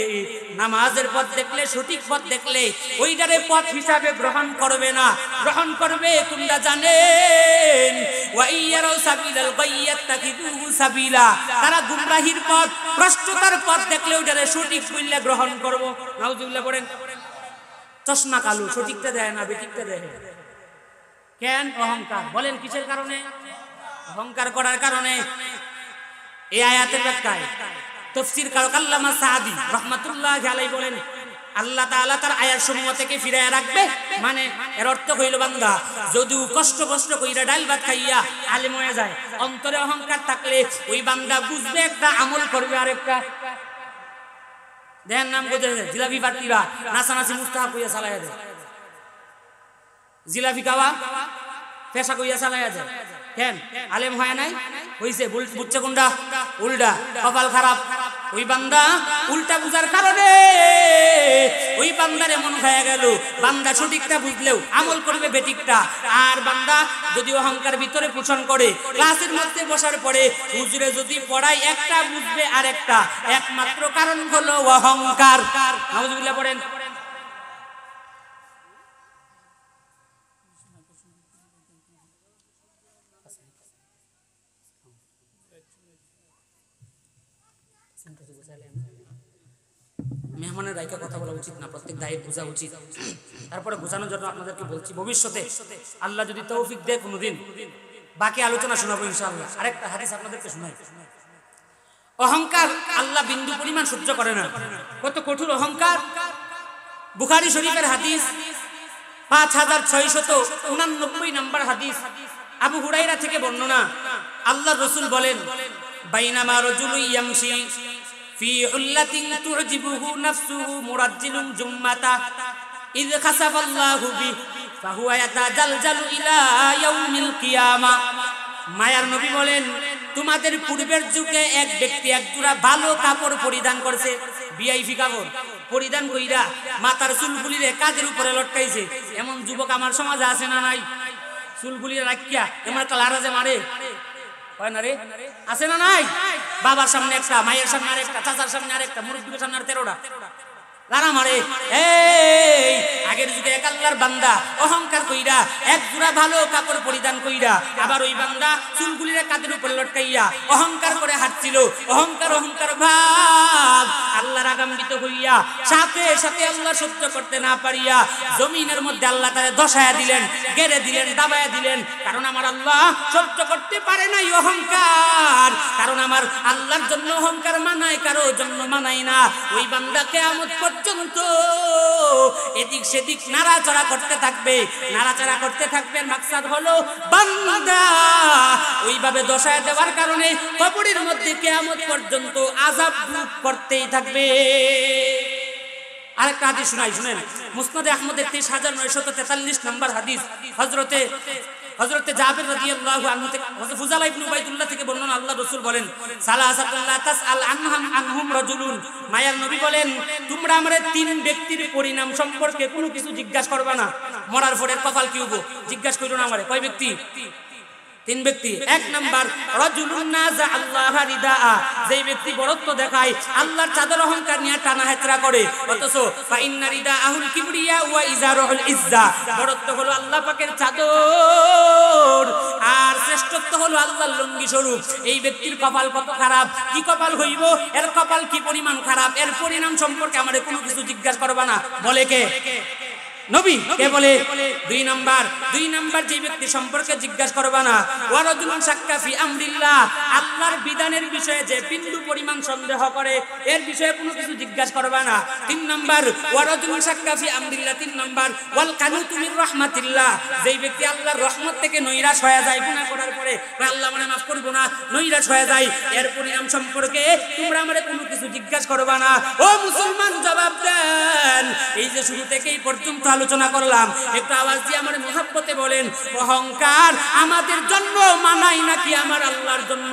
নামাজের পথ দেখলে, সঠিক পথ দেখলে ওইটারে পথ হিসাবে গ্রহণ করবে না। গ্রহণ করবে কোনটা জানেন? ওয়া ইয়ারাউ সাবিলাল গাইয়াত্তাখিযুহু সাবিলা, তারা গুমরাহির পথ, ভ্রষ্টতার পথ দেখলে ওইটারে সঠিক বলে গ্রহণ করব। নাউজুবিল্লাহ পড়েন। চশমা কালো, সঠিকটা দেয় না, বেঠিকটা দেয়। কেন? অহংকার। বলেন কিসের কারণে? অহংকার করার কারণে। এই আয়াতের ব্যাখ্যায় তাফসীর কারক আল্লামা সাদি রাহমাতুল্লাহি আলাইহি বলেন, আল্লাহ তাআলা তার আয়াতসমূহ থেকে ফিরাইয়া রাখবে, মানে এর অর্থ হইল বান্দা যদিও কষ্ট কইরা ডাল ভাত খাইয়া আলেম হয়ে যায়, অন্তরে অহংকার থাকলে ওই বান্দা বুঝবে একটা, আমল করবে আরেকটা। দেন নাম কোথায় জিলাপি পাট্টিরা নাচানাচি মুস্তাহাব কইয়া চালাইয়া দেয়, জিলাপি খাওয়া পেশা কইয়া চালাইয়া যায়। কেন আলেম হয় নাই হইছে, বুঝছে কোনটা উল্টা, কপাল খারাপ। ওই বান্দা উল্টা বুঝার কারণে ওই বান্দার এমন হয়ে গেল, বান্দা সঠিকটা বুঝলেও আমল করবে বেঠিকটা। আর বান্দা যদি অহংকার ভিতরে পোষণ করে, ক্লাসের মধ্যে বসার পরে হুজুরে যদি পড়ায় একটা বুঝবে আর একটা, একমাত্র কারণ হলো অহংকার। নাউজুবিল্লাহ পড়েন। মেহমানের রাইকা কথা বলা উচিত না, প্রত্যেক দায়িত্ব বোঝা উচিত। তারপরে বোঝানোর জন্য আপনাদেরকে বলছি, ভবিষ্যতে আল্লাহ যদি তৌফিক দেয় কোনোদিন বাকি আলোচনা শোনাবো ইনশাআল্লাহ। আরেকটা হাদিস আপনাদেরকে শোনাই। অহংকার আল্লাহ বিন্দু পরিমাণ সহ্য করে না, কত কঠোর অহংকার। বুখারী শরীফের হাদিস 5689 নম্বর হাদিস, আবু হুরায়রা থেকে বর্ণনা। আল্লাহর রাসূল বলেন, বাইনামা রাজুলু ইয়ামশি ফি উল্লাতিন তুজিবুহু নাফসুহু মুরাজ্জিলুম জুম্মাতা ইয খাসাফাল্লাহু বি ফাহুয়া ইয়াতাজালজালু ইলা ইয়াউমিল কিয়ামা। মায়ার নবী বলেন, তোমাদের পূর্বের যুগে এক ব্যক্তি এক জোড়া ভালো কাপড় পরিধান করছে, ভিআইপি কাপড় পরিধান কইরা মাথার চুলগুলিরে কাঁধের উপরে লটকাইছে। এমন যুবক আমার সমাজে আছে না নাই? চুলগুলি রাখিয়া এমন একটা লারাজে মারে, হয় না রে? আছে না নাই? বাবার সামনে একটা, মায়ের সামনে আরেকটা, চাচার সামনে আরেকটা, মুরব্বির সামনে আর 13টা লারা মারে। এই আগের যুগে এক আল্লাহর বান্দা অহংকার কইরা এক জোড়া ভালো কাপড় পরিধান কইরা আবার ওই বান্দা চুলগুলির কাঁধের উপরে লটকাইয়া অহংকার করে হাঁটছিল। অহংকার অহংকার ভাব আল্লাহর আগাম্বিত হইয়া সাথে সাথে আল্লাহ সহ্য করতে না পারিয়া জমিনের মধ্যে আল্লাহ তারে দশায়া দিলেন, গেড়ে দিলেন, দাবায়া দিলেন। কারণ আমার আল্লাহ সহ্য করতে পারে নাই অহংকার। কারণ আমার আল্লাহর জন্য অহংকার মানায়, কারো জন্য মানায় না। ওই বান্দা কিয়ামত পর্যন্ত এদিক সেদিক নাড়াচাড়া করতে থাকবে, নাড়াচাড়া করতে থাকবে। মাকসাদ হলো বান্দা ওইভাবে দশায় দেওয়ার কারণে কবরের মধ্যে কিয়ামত পর্যন্ত আযাব ভোগ করতেই থাকবে। আরেকটা হাদিস শুনাই, শুনেন। মুসনাদে আহমদের 23943 নম্বর হাদিস, হযরতে জাবির রাদিয়াল্লাহু আনহু থেকে, হযরত ফুজালা ইবনে উবাইদুল্লাহ থেকে বর্ণনা। আল্লাহর রাসূল বলেন, সালাসাতুল্লাহ তাসআল আনহুম রাজুলুন। মায়ার নবী বলেন, তোমরা আমারে তিন ব্যক্তির পরিণাম সম্পর্কে কোনো কিছু জিজ্ঞাসা করবে না। মরার পরে কপাল কি হবো জিজ্ঞাসা করো না আমারে। কয় ব্যক্তি? তিন ব্যক্তি। এক নাম্বার রাজুলুন নাযা আল্লাহ রিদাআ, যেই ব্যক্তি বড়ত্ব দেখায়, আল্লাহর চাদর অহংকার নিয়ে টানা হেচড়া করে, অথচ ফা ইন্না রিদাআহুল কিবরিয়া ওয়া ইজারুল ইজ্জা, বড়ত্ব হলো আল্লাহ পাকের চাদর আর শ্রেষ্ঠত্ব হলো আল্লাহর লুঙ্গি স্বরূপ। এই ব্যক্তির কপাল কত খারাপ, কি কপাল হইব, এর কপাল কি পরিমাণ খারাপ, এর পরিণাম সম্পর্কে আমাদের কোনো কিছু জিজ্ঞাসা করবা না। বলে কে? নবী। কে বলে? দুই নাম্বার যে ব্যক্তি সম্পর্কে জিজ্ঞাসা করবা না, ওয়ারাজুলুন শাক্কা ফি আমরিল্লাহ, আল্লাহর বিধানের বিষয়ে যে বিন্দু পরিমাণ সন্দেহ করে, এর বিষয়ে কোনো কিছু জিজ্ঞাসা করবা না। তিন নাম্বার ওয়ারাজুলুন শাক্কা ফি আমরিল্লাহ, তিন নাম্বার ওয়াল কানুতু মির রাহমাতিল্লাহ, যেই ব্যক্তি আল্লাহর রহমত থেকে নৈরাশ হয়ে যায়, গুনাহ করার পরে আল্লাহ মানে মাফ করব না, নৈরাশ হয়ে যায়, এর পরিণাম সম্পর্কে তোমরা আমারে কোনো কিছু জিজ্ঞাসা করবা না। ও মুসলমান জবাব দেন। এই যে শুরু থেকেই পর্যন্ত আলোচনা করলাম, একটু আওয়াজ দিয়ে আমার মুহাব্বতে বলেন, অহংকার আমাদের জন্য মানাই নাকি আমার আল্লাহর জন্য?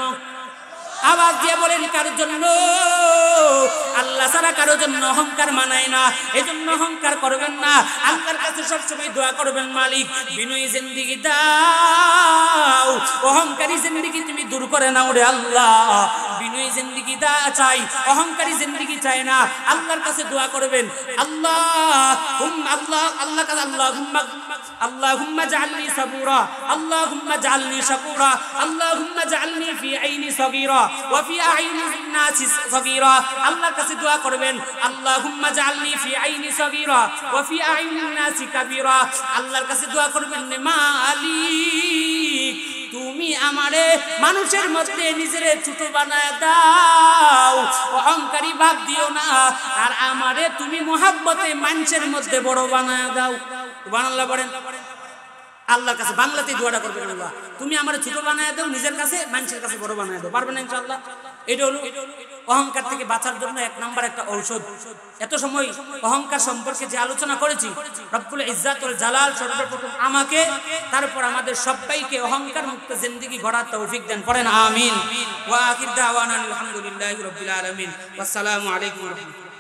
আওয়াজ দিয়ে বলেন, কার জন্য? আল্লাহ ছাড়া কারো জন্য অহংকার মানায় না। এজন্য অহংকার করবেন না। আল্লাহর কাছে সবসময় দোয়া করবেন, মালিক বিনয়ী জিন্দেগি দাও, অহংকারী জিন্দেগি তুমি দূর করে নাও রে আল্লাহ। বিনয়ী জিন্দেগি দা চাই, অহংকারী জিন্দেগি চাই না। আল্লাহর কাছে দোয়া করবেন, আল্লাহুম্মা জাআলনি সাবুরা, আল্লাহুম্মা জাআলনি শাকুরা, আল্লাহুম্মা জাআলনি ফি আইনি সাগীরা ওয়া ফি আইনিন নাসি সাগীরা। আল্লাহর কাছে দোয়া করবেন, আল্লাহুম্মা জাআলনি ফি আইনি সাগীরা ওয়া ফি আইনিন নাসি কাবীরা। আল্লাহর কাছে দোয়া করবেন, মালিক তুমি আমারে মানুষের মধ্যে নিজেরে ছোট বানায় দাও, অহংকারী ভাব দিও না, আর আমারে তুমি মুহাব্বতে মানুষের মধ্যে বড় বানায় দাও। সুবহানাল্লাহ বলেন। আল্লাহর কাছে বাংলাতেই দোয়াটা করবেন, আল্লাহ তুমি আমারে ছোট বানায় দাও, নিজের কাছে মানুষের কাছে বড় বানায় দাও। পারবেন ইনশাআল্লাহ? এটা হলো অহংকার থেকে বাঁচার জন্য এক নাম্বার একটা ঔষধ। এত সময় অহংকার সম্পর্কে যে আলোচনা করেছি, রব্বুল ইজ্জাত ওয়াল জালাল সর্বপ্রথম আমাকে, তারপর আমাদের সবাইকে অহংকার মুক্ত জিন্দেগি গড়ার তৌফিক দেন, পড়েন আমিন। ওয়া আখির দাওয়ানা আলহামদুলিল্লাহি রাব্বিল আলামিন। আসসালামু আলাইকুম ওয়া রাহমাতুল্লাহ।